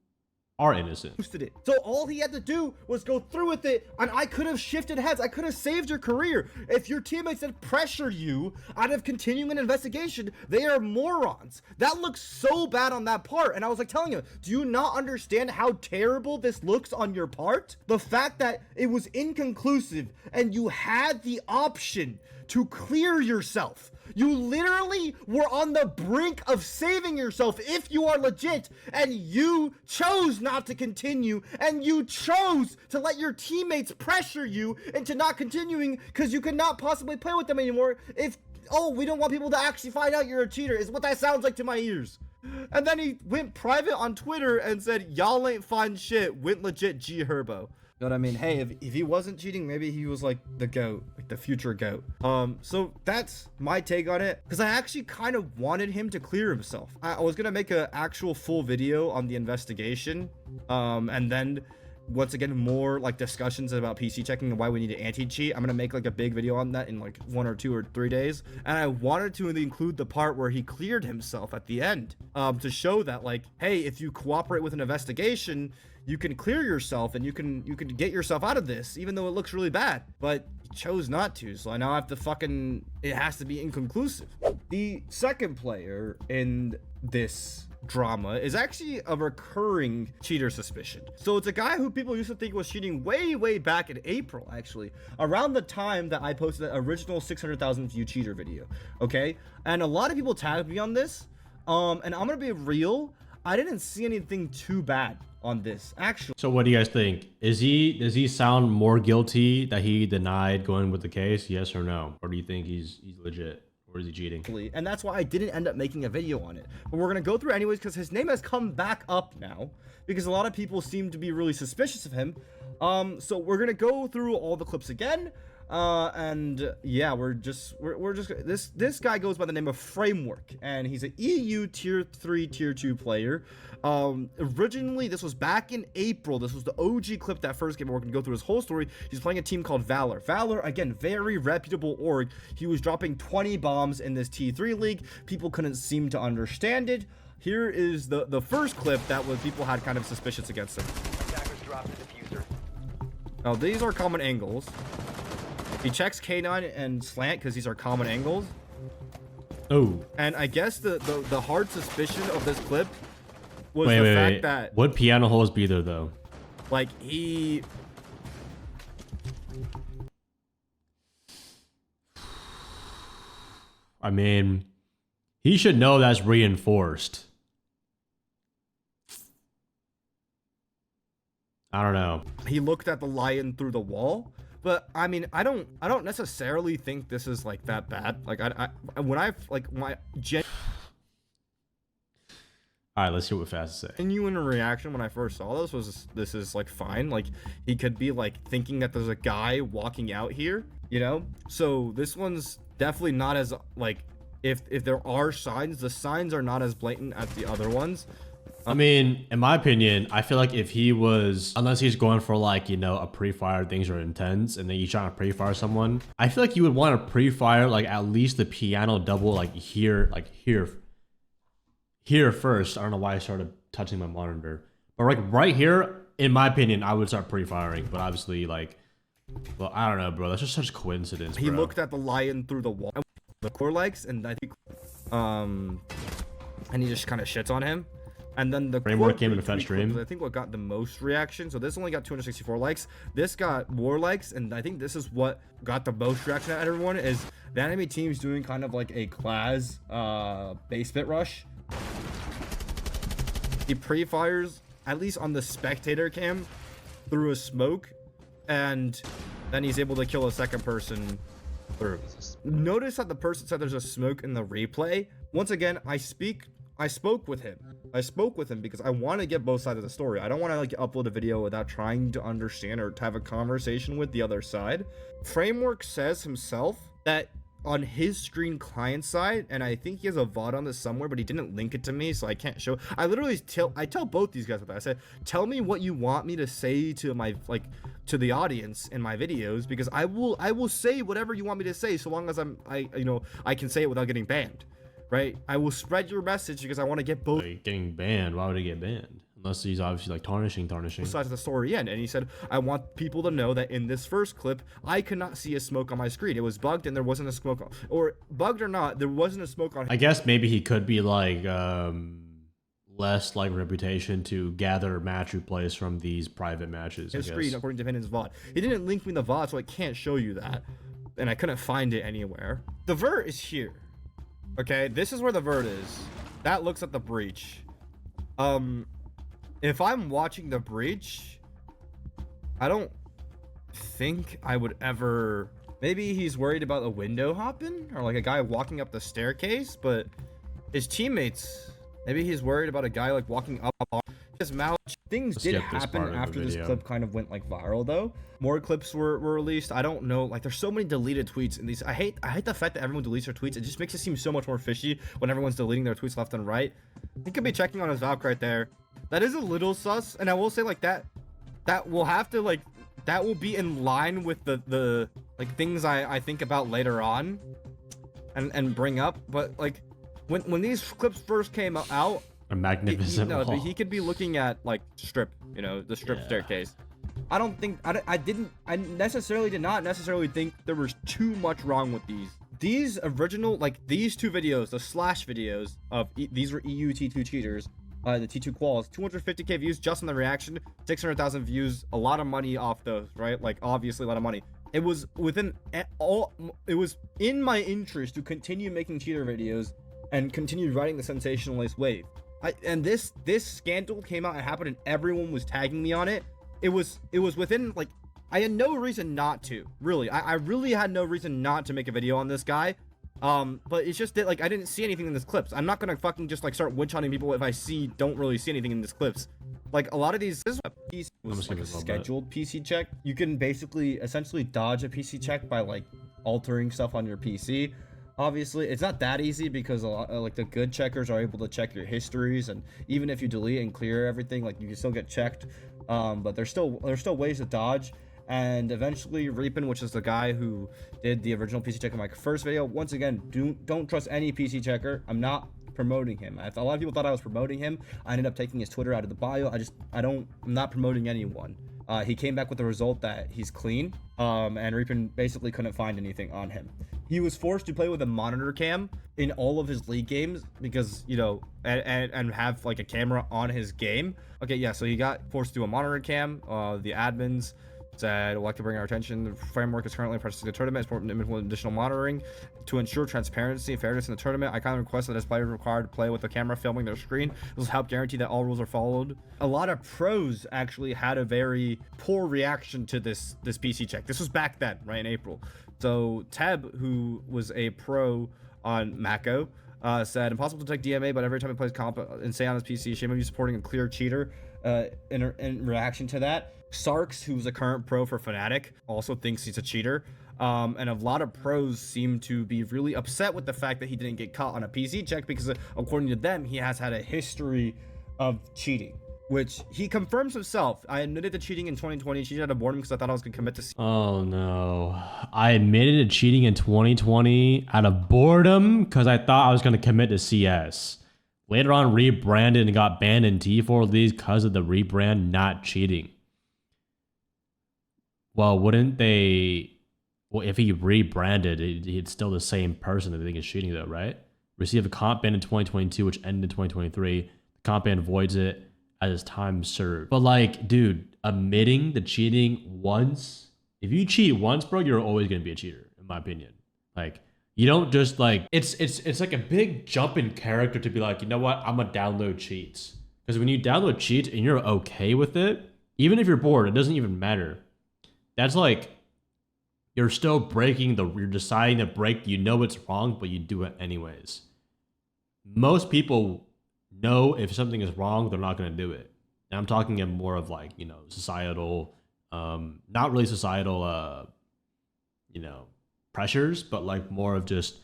are innocent? It. So all he had to do was go through with it, and I could have shifted heads. I could have saved your career. If your teammates had pressured you out of continuing an investigation, they are morons. That looks so bad on that part. And I was like telling him, do you not understand how terrible this looks on your part? The fact that it was inconclusive and you had the option to clear yourself. You literally were on the brink of saving yourself if you are legit, and you chose not to continue, and you chose to let your teammates pressure you into not continuing because you could not possibly play with them anymore we don't want people to actually find out you're a cheater, is what that sounds like to my ears. And then he went private on Twitter and said, y'all ain't fine shit, went legit G Herbo. You know what I mean? Hey, if he wasn't cheating, maybe he was like the GOAT, like the future GOAT. So that's my take on it, because I actually kind of wanted him to clear himself. I was gonna make an actual full video on the investigation, and then once again more like discussions about PC checking and why we need to anti-cheat. I'm gonna make like a big video on that in like 1 or 2 or 3 days, and I wanted to include the part where he cleared himself at the end, to show that, like, hey, if you cooperate with an investigation, you can clear yourself and you can get yourself out of this, even though it looks really bad. But he chose not to, so I now have to it has to be inconclusive. The second player in this drama is actually a recurring cheater suspicion. So it's a guy who people used to think was cheating way back in April, actually, around the time that I posted the original 600,000 view cheater video. Okay, and a lot of people tagged me on this, and I'm gonna be real, I didn't see anything too bad on this, actually. So what do you guys think? Does he sound more guilty that he denied going with the case? Yes or no? Or do you think he's legit? Or is he cheating? And that's why I didn't end up making a video on it. But we're going to go through anyways because his name has come back up now. Because a lot of people seem to be really suspicious of him. So we're going to go through all the clips again. And yeah, we're just this guy goes by the name of Framework, and he's an EU tier 3 tier 2 player. Originally this was back in April. This was the OG clip, that first game. We're gonna go through his whole story. He's playing a team called Valor. Again, very reputable org. He was dropping 20 bombs in this T3 league. People couldn't seem to understand it. Here is the first clip that was people had kind of suspicions against him. Attackers dropped the diffuser. Now these are common angles. He checks K9 and slant because these are common angles. Oh. And I guess the hard suspicion of this clip was the fact that... Would piano holes be there, though? Like, he... I mean, he should know that's reinforced. I don't know. He looked at the lion through the wall. But I mean, I don't necessarily think this is like that bad. Like when I like my all right, let's see what Fast say. Genuine reaction when I first saw this was this is like fine. Like he could be like thinking that there's a guy walking out here, you know. So this one's definitely not as like if there are signs, the signs are not as blatant as the other ones. I mean, in my opinion, I feel like if he was, unless he's going for like, you know, a pre-fire, things are intense, and then he's trying to pre-fire someone, I feel like you would want to pre-fire like at least the piano double like here first. I don't know why I started touching my monitor, but like right here, in my opinion, I would start pre-firing. But obviously, like, well, I don't know, bro. That's just such coincidence. He bro. looked at the lion through the wall, the core likes, and I think, and he just kind of shits on him. And then the Framework came in a fed stream. I think what got the most reaction. So this only got 264 likes. This got more likes, and I think this is what got the most reaction out of everyone. Is the enemy team's doing kind of like a class base bit rush. He pre-fires at least on the spectator cam through a smoke, and then he's able to kill a second person through. Notice that the person said there's a smoke in the replay. Once again, I spoke with him. I spoke with him because I want to get both sides of the story. I don't want to like upload a video without trying to understand or to have a conversation with the other side. Framework says himself that on his screen client side, and I think he has a VOD on this somewhere, but he didn't link it to me, so I can't show. I literally tell both these guys about that. I said, tell me what you want me to say to my to the audience in my videos, because I will say whatever you want me to say, so long as I can say it without getting banned. Right? I will spread your message because I want to get both. Like, getting banned? Why would he get banned? Unless he's obviously like tarnishing. Sides of the story end. And he said, I want people to know that in this first clip, I could not see a smoke on my screen. It was bugged and there wasn't a smoke on, or bugged or not, there wasn't a smoke on. I guess maybe he could be like less like reputation to gather match replays from these private matches. His screen, according to his VOD. He didn't link me the VOD, so I can't show you that. And I couldn't find it anywhere. The vert is here. Okay, this is where the vert is. That looks at the breach. If I'm watching the breach, I don't think I would ever... Maybe he's worried about a window hopping or like a guy walking up the staircase, but his teammates, maybe he's worried about a guy like walking up his mouth. Things did happen after this clip kind of went like viral though. More clips were released. I don't know, like there's so many deleted tweets in these. I hate the fact that everyone deletes their tweets. It just makes it seem so much more fishy when everyone's deleting their tweets left and right. He could be checking on his Valk right there. That is a little sus, and I will say like that will have to like, that will be in line with the like things I think about later on and bring up. But like when these clips first came out, a magnificent wall. He could be looking at like strip, you know, the strip staircase. I don't think I necessarily did not necessarily think there was too much wrong with these original, like these two videos, the slash videos of these were EU T2 cheaters, the T2 quals, 250k views just on the reaction, 600,000 views, a lot of money off those, right? Like obviously a lot of money. It was it was in my interest to continue making cheater videos and continue riding the sensationalist wave. And this scandal came out and happened and everyone was tagging me on it. It was within, like, I had no reason not to, really. I really had no reason not to make a video on this guy. But it's just that like I didn't see anything in this clips. I'm not gonna fucking just like start witch hunting people if I don't really see anything in this clips. Like a lot of these, this is a PC was like a scheduled PC check. You can basically essentially dodge a PC check by like altering stuff on your PC. Obviously, it's not that easy because a lot, like the good checkers are able to check your histories, and even if you delete and clear everything, like you can still get checked. But there's still ways to dodge. And eventually, Reapin, which is the guy who did the original PC check in my first video, once again, don't trust any PC checker. I'm not promoting him. A lot of people thought I was promoting him. I ended up taking his Twitter out of the bio. I'm not promoting anyone. He came back with the result that he's clean, and Reapin basically couldn't find anything on him. He was forced to play with a monitor cam in all of his league games because, you know, and have like a camera on his game. Okay, yeah, so he got forced to do a monitor cam. The admins said, "We'd like to bring our attention. The framework is currently practicing the tournament. It's important with additional monitoring to ensure transparency and fairness in the tournament. I kindly request that as players are required to play with the camera filming their screen. This will help guarantee that all rules are followed." A lot of pros actually had a very poor reaction to this PC check. This was back then, right in April. So Teb, who was a pro on Mako, said, "Impossible to detect DMA, but every time he plays comp and say on his PC, shame of you supporting a clear cheater." In reaction to that, Sarks, who's a current pro for Fnatic, also thinks he's a cheater. And a lot of pros seem to be really upset with the fact that he didn't get caught on a PC check because, according to them, he has had a history of cheating, which he confirms himself. "I admitted to cheating in 2020. Cheated out of boredom because I thought I was going to commit to..." Oh, no. I admitted to cheating in 2020 out of boredom because I thought I was going to commit to CS. Later on, rebranded and got banned in T4 leagues because of the rebrand, not cheating. Well, wouldn't they... Well, if he rebranded, it's still the same person that they think is cheating, though, right? Received a comp ban in 2022, which ended in 2023. The comp ban voids it as his time served. But, like, dude, admitting the cheating once... If you cheat once, bro, you're always going to be a cheater, in my opinion. Like... You don't just like, it's like a big jump in character to be like, you know what, I'm gonna download cheats. Because when you download cheats and you're okay with it, even if you're bored, it doesn't even matter. That's like, you're still you're deciding to break, you know it's wrong, but you do it anyways. Most people know if something is wrong, they're not gonna do it. And I'm talking in more of like, you know, societal, not really societal, you know, pressures, but like more of just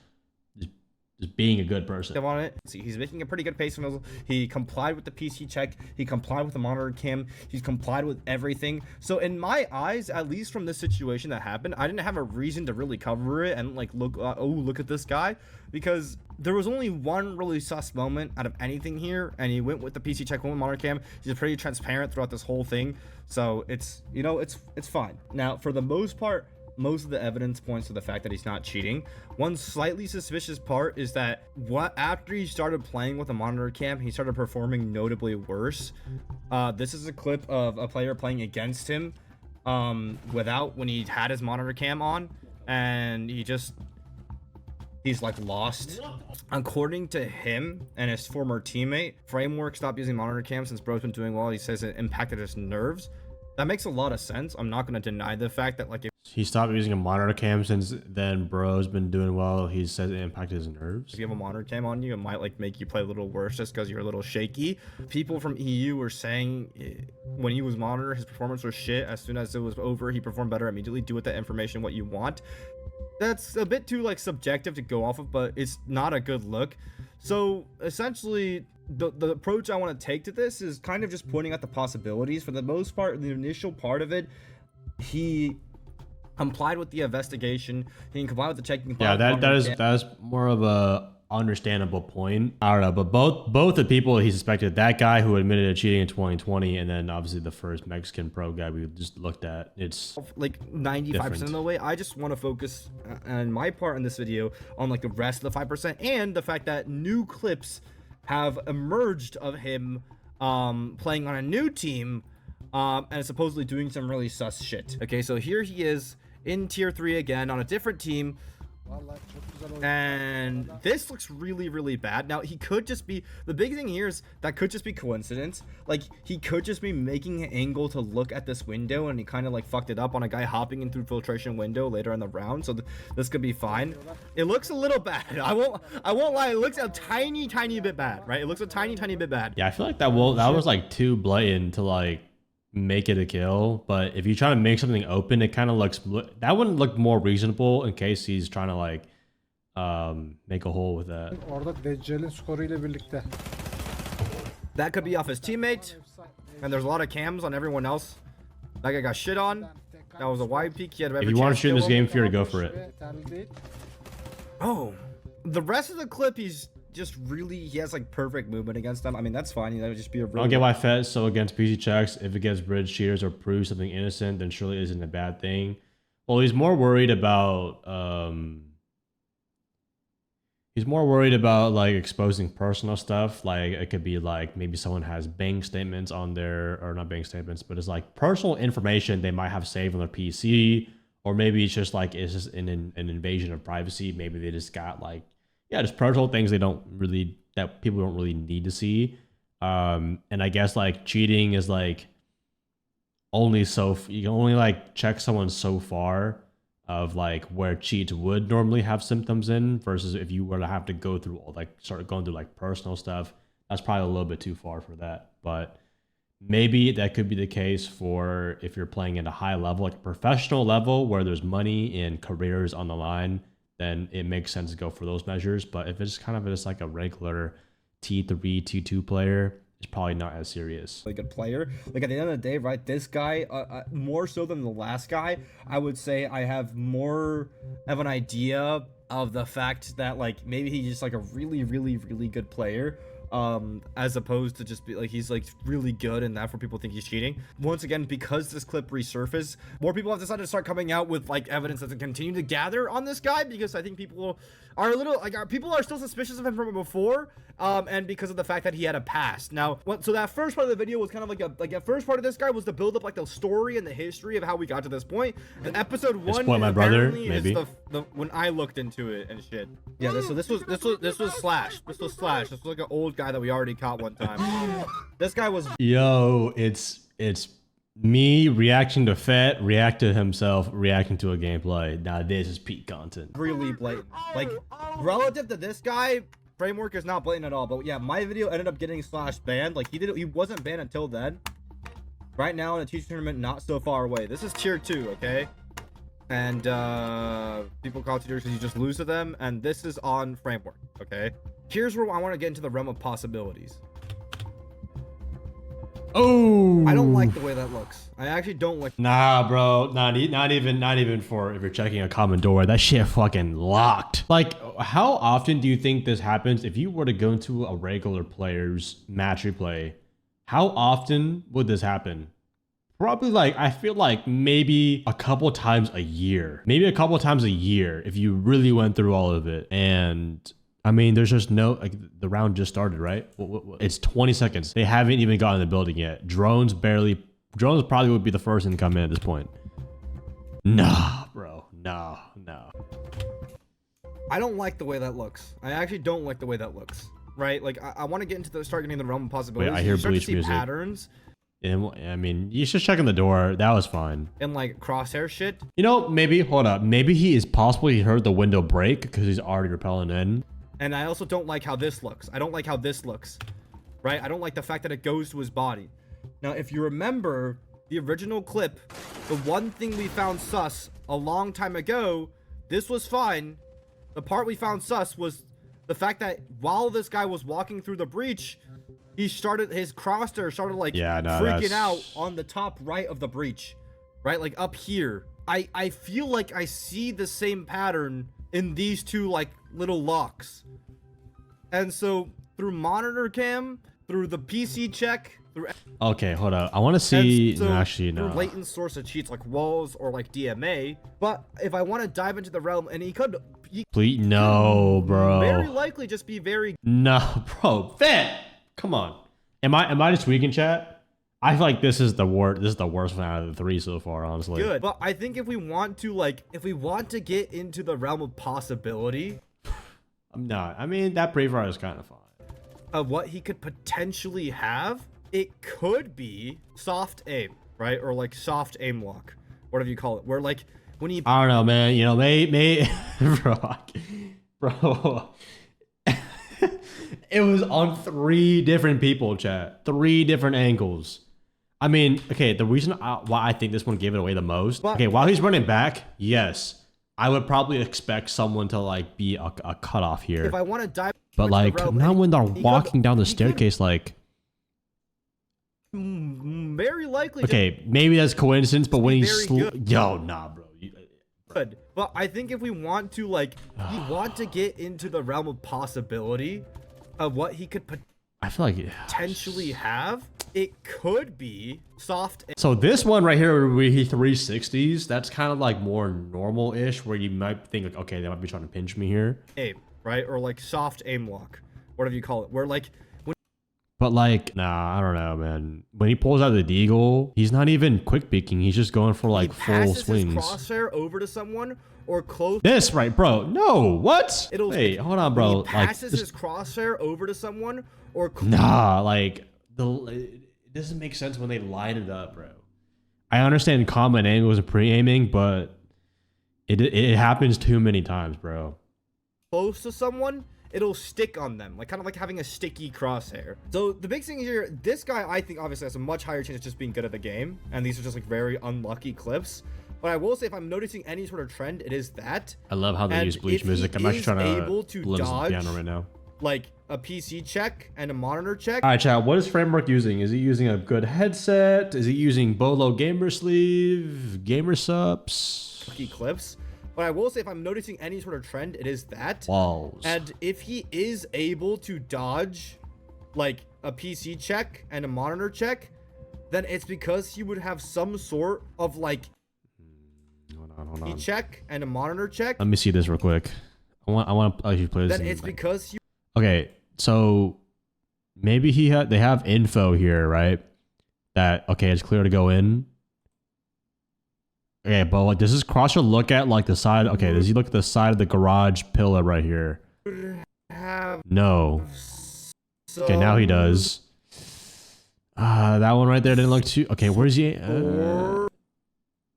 being a good person. On it. See, he's making a pretty good pace. He complied with the PC check. He complied with the monitor cam. He's complied with everything. So in my eyes, at least from this situation that happened, I didn't have a reason to really cover it and like look, oh, look at this guy, because there was only one really sus moment out of anything here, and he went with the PC check, went with monitor cam. He's pretty transparent throughout this whole thing. So it's, you know, it's fine. Now, for the most part, most of the evidence points to the fact that he's not cheating. One slightly suspicious part is that after he started playing with a monitor cam, he started performing notably worse. This is a clip of a player playing against him when he had his monitor cam on, and he's like lost. According to him and his former teammate, Framework stopped using monitor cam since bro's been doing well. He says it impacted his nerves. That makes a lot of sense. I'm not going to deny the fact that, like, if he stopped using a monitor cam since then, bro's been doing well. He says it impacted his nerves. If you have a monitor cam on you, it might like make you play a little worse just because you're a little shaky. People from EU were saying when he was monitor, his performance was shit. As soon as it was over, he performed better immediately. Do with that information what you want. That's a bit too like subjective to go off of, but it's not a good look. So essentially, the approach I want to take to this is kind of just pointing out the possibilities. For the most part, the initial part of it, he complied with the investigation. He can comply with the checking. Yeah, that's more of a understandable point. I don't know, but both the people he suspected, that guy who admitted to cheating in 2020, and then obviously the first Mexican pro guy we just looked at, it's like 95% of the way. I just want to focus on my part in this video on like the rest of the 5% and the fact that new clips have emerged of him playing on a new team and supposedly doing some really sus shit. Okay, so here he is in tier 3 again on a different team. And this looks really, really bad. Now, he could just be... The big thing here is that could just be coincidence. Like, he could just be making an angle to look at this window, and he kind of, like, fucked it up on a guy hopping in through filtration window later in the round. So this could be fine. It looks a little bad. I won't lie. It looks a tiny, tiny bit bad, right? It looks a tiny, tiny bit bad. Yeah, I feel like that was, like, too blatant to, like, make it a kill. But if you try to make something open, it kind of looks... That wouldn't look more reasonable in case he's trying to, like... make a hole with that. That could be off his teammate, and there's a lot of cams on everyone else. That guy got shit on. That was a wide peek. He had if you want to shoot in this game, Fury, go for it. Oh, the rest of the clip, he's just really, he has like perfect movement against them. I mean, that's fine. That would just be a really... I don't get why Fed so against PC checks. If it gets bridge cheaters or proves something innocent, then surely isn't a bad thing. Well, he's more worried about like exposing personal stuff. Like it could be like maybe someone has bank statements on their, or not bank statements, but it's like personal information they might have saved on their PC, or maybe it's just like it's just an invasion of privacy. Maybe they just got like, yeah, just personal things that people don't really need to see. And I guess like cheating is like only you can only like check someone so far of like where cheats would normally have symptoms in, versus if you were to have to go through start going through like personal stuff, that's probably a little bit too far for that. But maybe that could be the case for if you're playing at a high level, like a professional level where there's money and careers on the line, then it makes sense to go for those measures. But if it's kind of just like a regular T3, T2 player, it's probably not as serious. Like a player, like at the end of the day, right? This guy, more so than the last guy, I would say I have more of an idea of the fact that like maybe he's just like a really, really, really good player, as opposed to just be like he's like really good and therefore people think he's cheating. Once again, because this clip resurfaced, more people have decided to start coming out with like evidence that they continue to gather on this guy, because I think people are a little like people are still suspicious of him from before, and because of the fact that he had a past. Now, so that first part of the video was kind of like a first part of this guy was to build up like the story and the history of how we got to this point. And episode one, Spoil my brother, maybe. Is the when I looked into it and shit. Yeah, this was Slash. This was Slash. This was like an old guy that we already caught one time. This guy was... Yo, it's me reacting to Fett, react to himself, reacting to a gameplay. Now this is peak content. Really blatant. Like, relative to this guy, Framework is not blatant at all. But yeah, my video ended up getting Slash banned. Like, he wasn't banned until then. Right now in a teacher tournament, not so far away. This is tier 2, okay? And people call it tier because you just lose to them. And this is on Framework, okay? Here's where I want to get into the realm of possibilities. Oh, I don't like the way that looks. I actually don't like... Nah, bro. Not even for if you're checking a common door. That shit fucking locked. Like, how often do you think this happens? If you were to go into a regular player's match replay, how often would this happen? Probably like, I feel like maybe a couple times a year. Maybe a couple times a year if you really went through all of it. And... I mean, there's just no, like, the round just started, right? It's 20 seconds. They haven't even gotten in the building yet. Drones probably would be the first to come in at this point. Nah, bro. No. I don't like the way that looks. I actually don't like the way that looks, right? Like, I want to get into start getting the realm of possibilities. Wait, I hear Bleach music. Patterns. And, I mean, you just checking the door. That was fine. And, like, crosshair shit. You know, maybe, hold up. Maybe he heard the window break because he's already repelling in. And I also don't like how this looks. I don't like how this looks, right? I don't like the fact that it goes to his body. Now, if you remember the original clip, the one thing we found sus a long time ago, this was fine. The part we found sus was the fact that while this guy was walking through the breach, his crosshair started like freaking out on the top right of the breach, right? Like up here. I feel like I see the same pattern in these two like little locks. And so through monitor cam, through the PC check, through... Okay, hold up. I want to see... So actually, no. Through latent source of cheats like walls or like DMA. But if I want to dive into the realm, and he could... Please, no, bro. Very likely just be very... No, bro. Fat! Come on. Am I just weak in chat? I feel like this is the worst. This is the worst one out of the 3 so far, honestly. Good, but I think if we want to get into the realm of possibility, I'm not. I mean, that pre-fire is kind of fine. Of what he could potentially have, it could be soft aim, right? Or like soft aim lock, whatever you call it. Where like when he, I don't know, man. You know, bro. It was on 3 different people, chat. 3 different angles. I mean, okay, the reason why I think this one gave it away the most. Okay, while he's running back, yes, I would probably expect someone to like be a cutoff here. If I want to dive, but like now when they're walking down the staircase, like very likely. Okay, maybe that's coincidence, but when he's yo, nah, bro. Good, but I think if we want to get into the realm of possibility of what he could I feel like potentially have, it could be soft. So this one right here where he 360s, that's kind of like more normal-ish, where you might think like, okay, they might be trying to pinch me here. Aim, right? Or like soft aim lock, whatever you call it. Where like but like, nah, I don't know, man. When he pulls out the deagle, he's not even quick peeking. He's just going for like full swings. His crosshair over to someone or close. This right, bro. No, what? Wait, hold on, bro. He passes his crosshair over to someone or nah, like it doesn't make sense when they line it up, bro. I understand common angles and pre-aiming, but it happens too many times, bro. Close to someone, it'll stick on them, like kind of like having a sticky crosshair. So the big thing here, this guy I think obviously has a much higher chance of just being good at the game, and these are just like very unlucky clips. But I will say, if I'm noticing any sort of trend, it is that. I love how they use Bleach music. I'm actually trying to dodge piano right now. Like a PC check and a monitor check. All right, chat. What is Framework using? Is he using a good headset? Is he using Bolo gamer sleeve, gamer subs? Lucky clips. But I will say, if I'm noticing any sort of trend, it is that. Walls. And if he is able to dodge like a PC check and a monitor check, then it's because he would have some sort of like hold on. check and a monitor check. Let me see this real quick. I want to actually play this. Then it's because you. Okay, so maybe they have info here, right? That okay, it's clear to go in. Okay, but like, does this crosser look at like the side? Okay, does he look at the side of the garage pillar right here? No. Okay, now he does. That one right there didn't look too. Okay, where's he?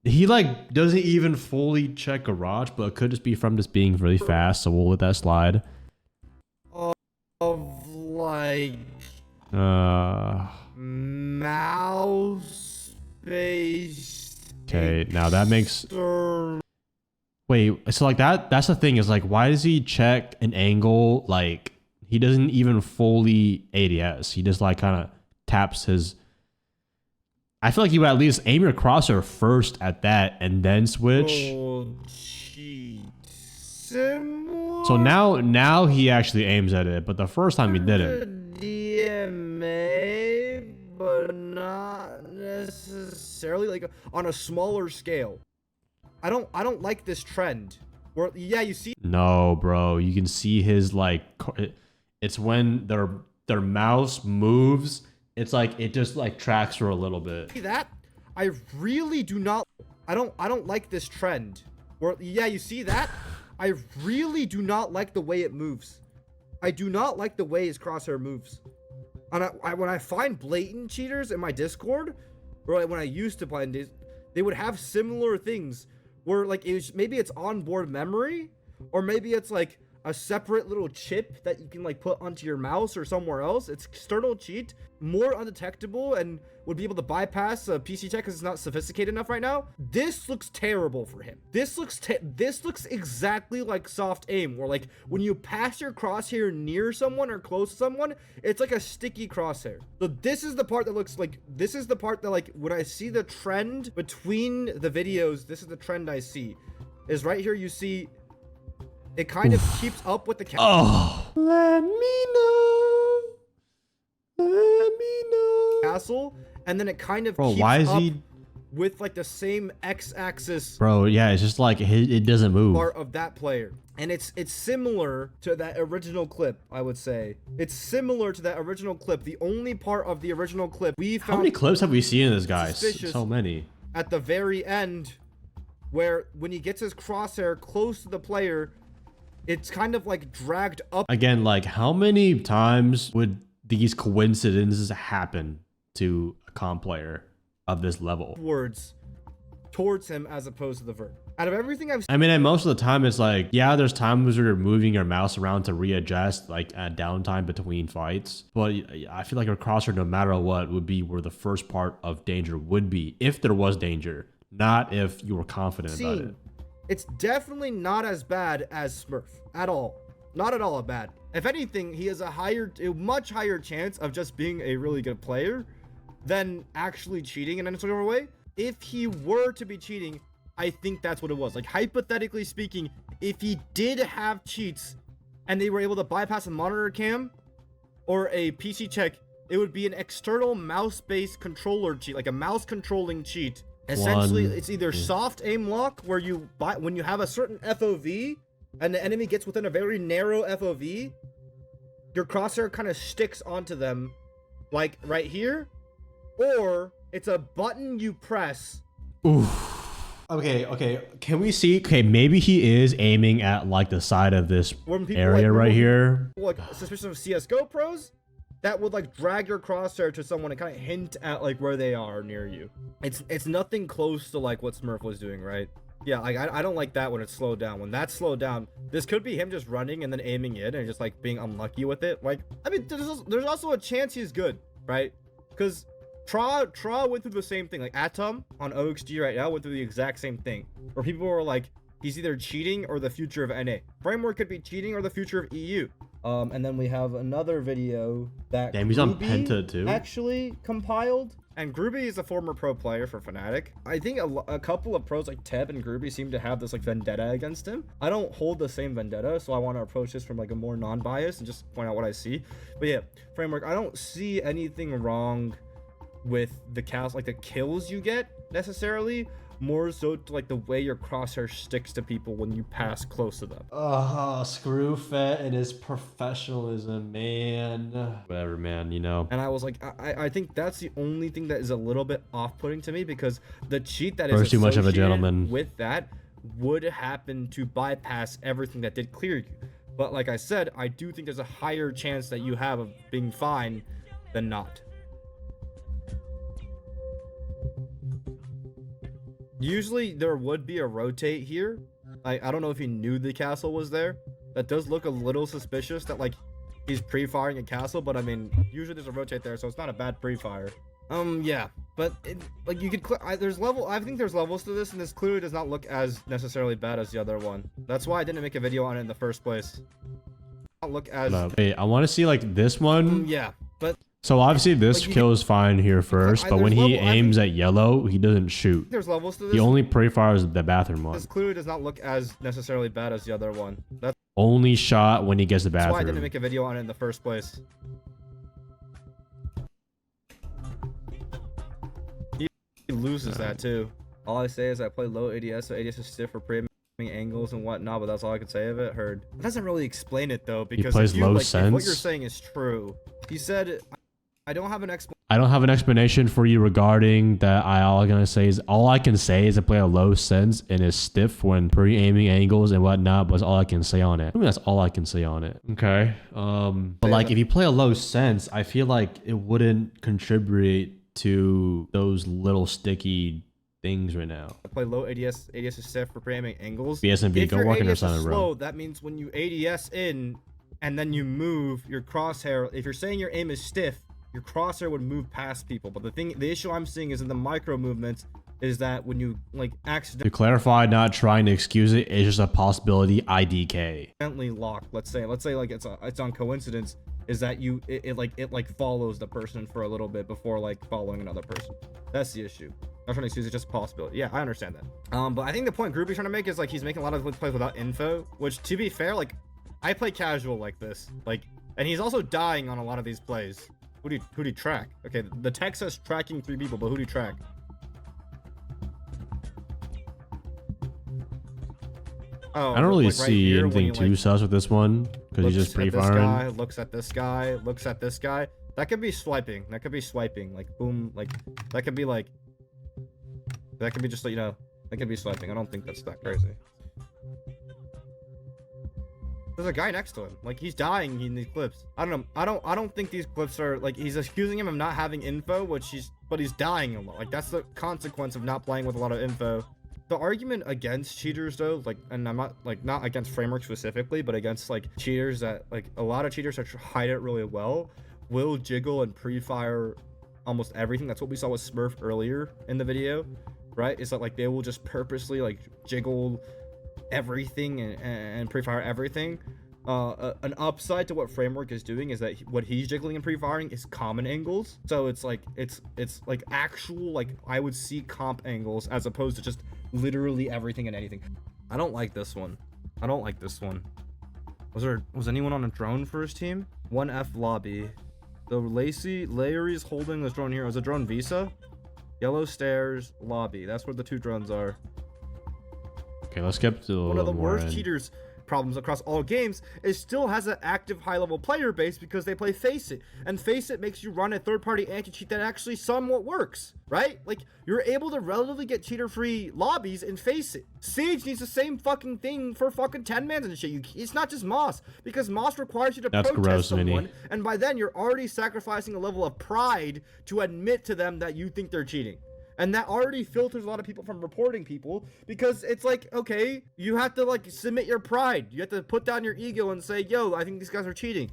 He like doesn't even fully check garage, but it could just be from just being really fast. So we'll let that slide. Of like mouse space. Okay, now that makes. Wait, so like that's the thing is like, why does he check an angle? Like he doesn't even fully ADS. He just like kind of taps his. I feel like you would at least aim your crosshair first at that and then switch. So now he actually aims at it, but the first time he didn't. DMA, but not necessarily like on a smaller scale. I don't like this trend. Where yeah, you see. No, bro, you can see his like. It's when their mouse moves. It's like it just like tracks for a little bit. See that? I really do not. I don't like this trend. Where yeah, you see that? I really do not like the way it moves. I do not like the way his crosshair moves. And when I find blatant cheaters in my Discord, or like when I used to play in this, they would have similar things where like maybe it's onboard memory, or maybe it's like a separate little chip that you can like put onto your mouse or somewhere else. It's external cheat, more undetectable, and would be able to bypass a PC check because it's not sophisticated enough right now. This looks terrible for him. This looks exactly like soft aim, where like when you pass your crosshair near someone or close to someone, it's like a sticky crosshair. So this is the part that looks like, this is the part that like when I see the trend between the videos, this is the trend I see, is right here. You see it kind of keeps up with the camera. Oh, let me know. Castle, and then it kind of Bro, keeps why is up he with like the same x-axis Bro, yeah, it's just like it doesn't move. part of that player. And it's similar to that original clip, I would say. It's similar to that original clip. The only part of the original clip we found. How many clips have we seen of this guy? Suspicious. So many. At the very end, where when he gets his crosshair close to the player, it's kind of like dragged up. Again, like how many times would these coincidences happen to a comp player of this level? Towards him as opposed to the vert. Out of everything I've seen, I mean, and most of the time it's like, yeah, there's times where you're moving your mouse around to readjust, like at downtime between fights. But I feel like a crosshair, no matter what, would be where the first part of danger would be, if there was danger, not if you were confident about it. It's definitely not as bad as Smurf at all. Not at all bad. If anything, he has a much higher chance of just being a really good player than actually cheating in any sort of way. If he were to be cheating, I think that's what it was. Like, hypothetically speaking, if he did have cheats and they were able to bypass a monitor cam or a PC check, it would be an external mouse-based controller cheat, like a mouse controlling cheat. Essentially, it's either soft aim lock, where when you have a certain FOV and the enemy gets within a very narrow FOV, your crosshair kind of sticks onto them, like right here, or it's a button you press. Oof. Okay. Can we see? Okay, maybe he is aiming at like the side of this area right here. Like suspicious of CS:GO pros that would like drag your crosshair to someone and kind of hint at like where they are near you. It's nothing close to like what Smurf was doing, right? Yeah, like I don't like that when it's slowed down. When that's slowed down, this could be him just running and then aiming in and just like being unlucky with it. Like, I mean, there's also a chance he's good, right? Because Tra went through the same thing. Like Atom on OXG right now went through the exact same thing, where people were like, he's either cheating or the future of NA. Framework could be cheating or the future of EU. And then we have another video that Damn, he's on Penta too. Actually compiled. And Groovy is a former pro player for Fnatic. I think a couple of pros like Teb and Groovy seem to have this like vendetta against him. I don't hold the same vendetta, so I want to approach this from like a more non-biased and just point out what I see. But yeah, Framework, I don't see anything wrong with the cows, like the kills you get necessarily, more so to like the way your crosshair sticks to people when you pass close to them. Oh, screw Fett and his professionalism, man. Whatever, man, you know. And I was like, I think that's the only thing that is a little bit off-putting to me, because the cheat that Or is too much of a gentleman with that would happen to bypass everything that did clear you. But like I said, I do think there's a higher chance that you have of being fine than not. Usually there would be a rotate here. I don't know if he knew the castle was there. That does look a little suspicious that like he's pre-firing a castle, but I mean, usually there's a rotate there, so it's not a bad pre-fire. Yeah, but like you could I think there's levels to this, and this clearly does not look as necessarily bad as the other one. That's why I didn't make a video on it in the first place. Look as Wait, I want to see like this one. Yeah, but so obviously this kill is fine here first, but when he aims at yellow, he doesn't shoot. There's levels to this. He only pre-fires the bathroom one. This clearly does not look as necessarily bad as the other one. That's only shot when he gets the bathroom. why I didn't make a video on it in the first place. He loses that too. All I say is I play low ADS, so ADS is stiff for pre angles and whatnot, but that's all I could say of it. Heard. It doesn't really explain it though, because he plays low if sense. what you're saying is true. He said, I don't have an explanation for you regarding that. All I can say is I play a low sense and is stiff when pre-aiming angles and whatnot, but that's all I can say on it. I mean, that's all I can say on it. Okay. But like if you play a low sense, I feel like it wouldn't contribute to those little sticky things right now. I play low ADS is stiff for pre-aiming angles. BSMB, go work in your son, bro. That means when you ADS in and then you move your crosshair, if you're saying your aim is stiff, your crosshair would move past people. But the issue I'm seeing is in the micro movements is that when you like accidentally, to clarify, not trying to excuse it, it's just a possibility. IDK lock. Let's say like it's on coincidence, is that it follows the person for a little bit before like following another person. That's the issue. Not trying to excuse it, just a possibility. Yeah, I understand that. But I think the point Groupie's trying to make is like he's making a lot of plays without info, which to be fair, like I play casual like this, like, and he's also dying on a lot of these plays. Who'd he track? Okay, the text says tracking 3 people, but who'd he track? Oh, I don't really like right see here when anything he, too like, sus with this one because he's just looks at this pre-firing. guy, looks at this guy, looks at this guy. That could be swiping. That could be swiping. Like boom. Like that could be like. That could be just like, you know. That could be swiping. I don't think that's that crazy. There's a guy next to him. Like he's dying in these clips. I don't know. I don't think these clips are like he's accusing him of not having info, but he's dying a lot. Like that's the consequence of not playing with a lot of info. The argument against cheaters though, like, and I'm not against Framework specifically, but against like cheaters that like a lot of cheaters that hide it really well will jiggle and pre-fire almost everything. That's what we saw with Smurf earlier in the video, right? Is that like they will just purposely like jiggle everything and pre-fire everything. An upside to what Framework is doing is that what he's jiggling and pre-firing is common angles. So it's like it's like actual, like I would see comp angles as opposed to just literally everything and anything. I don't like this one. I don't like this one. Was anyone on a drone for his team? 1F lobby. The Larry's holding this drone here. Was a drone Visa? Yellow stairs lobby. That's where the two drones are. Okay, let's get to One of the worst cheaters problems across all games is still has an active high-level player base because they play Face It, and Face It makes you run a third-party anti-cheat that actually somewhat works, right? Like you're able to relatively get cheater-free lobbies in Face It. Siege needs the same fucking thing for fucking 10-mans and shit. It's not just Moss, because Moss requires you to protest someone, and by then you're already sacrificing a level of pride to admit to them that you think they're cheating. And that already filters a lot of people from reporting people, because it's like, okay, you have to like submit your pride. You have to put down your ego and say, yo, I think these guys are cheating.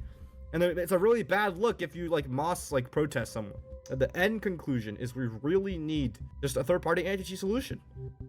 And it's a really bad look if you like Moss like protest someone. And the end conclusion is we really need just a third-party anti-cheat solution.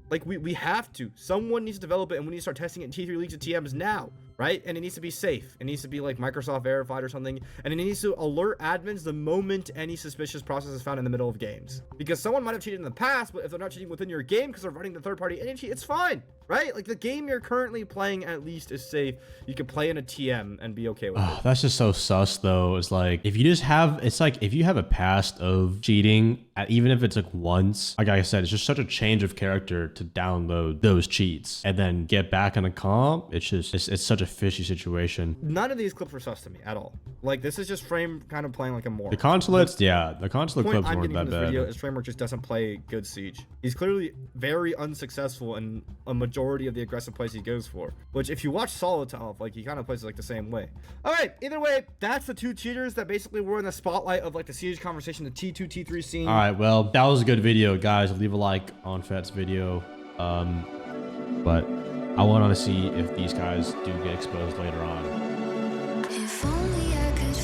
Like we have to. Someone needs to develop it, and we need to start testing it in T3 leagues and TMs now, right? And it needs to be safe. It needs to be like Microsoft verified or something, and it needs to alert admins the moment any suspicious process is found in the middle of games. Because someone might have cheated in the past, but if they're not cheating within your game because they're running the third-party anti-cheat, it's fine, right? Like the game you're currently playing at least is safe. You can play in a TM and be okay with it. That's just so sus though. It's like if you just have, it's like if you have a past of cheating, even if it's like once, like I said, it's just such a change of character to download those cheats and then get back in a comp. It's just it's such a fishy situation. None of these clips were sus to me at all. Like this is just Frame kind of playing like a moron. The consulates, yeah, the consulate clips weren't that bad. Video is Framework just doesn't play good Siege. He's clearly very unsuccessful in a majority of the aggressive plays he goes for. Which if you watch Solitov, like he kind of plays like the same way. All right, either way, that's the two cheaters that basically were in the spotlight of like the Siege conversation, the T2, T3 scene. All right, well, that was a good video, guys. Leave a like on Fet's video. But I want to see if these guys do get exposed later on. If only I could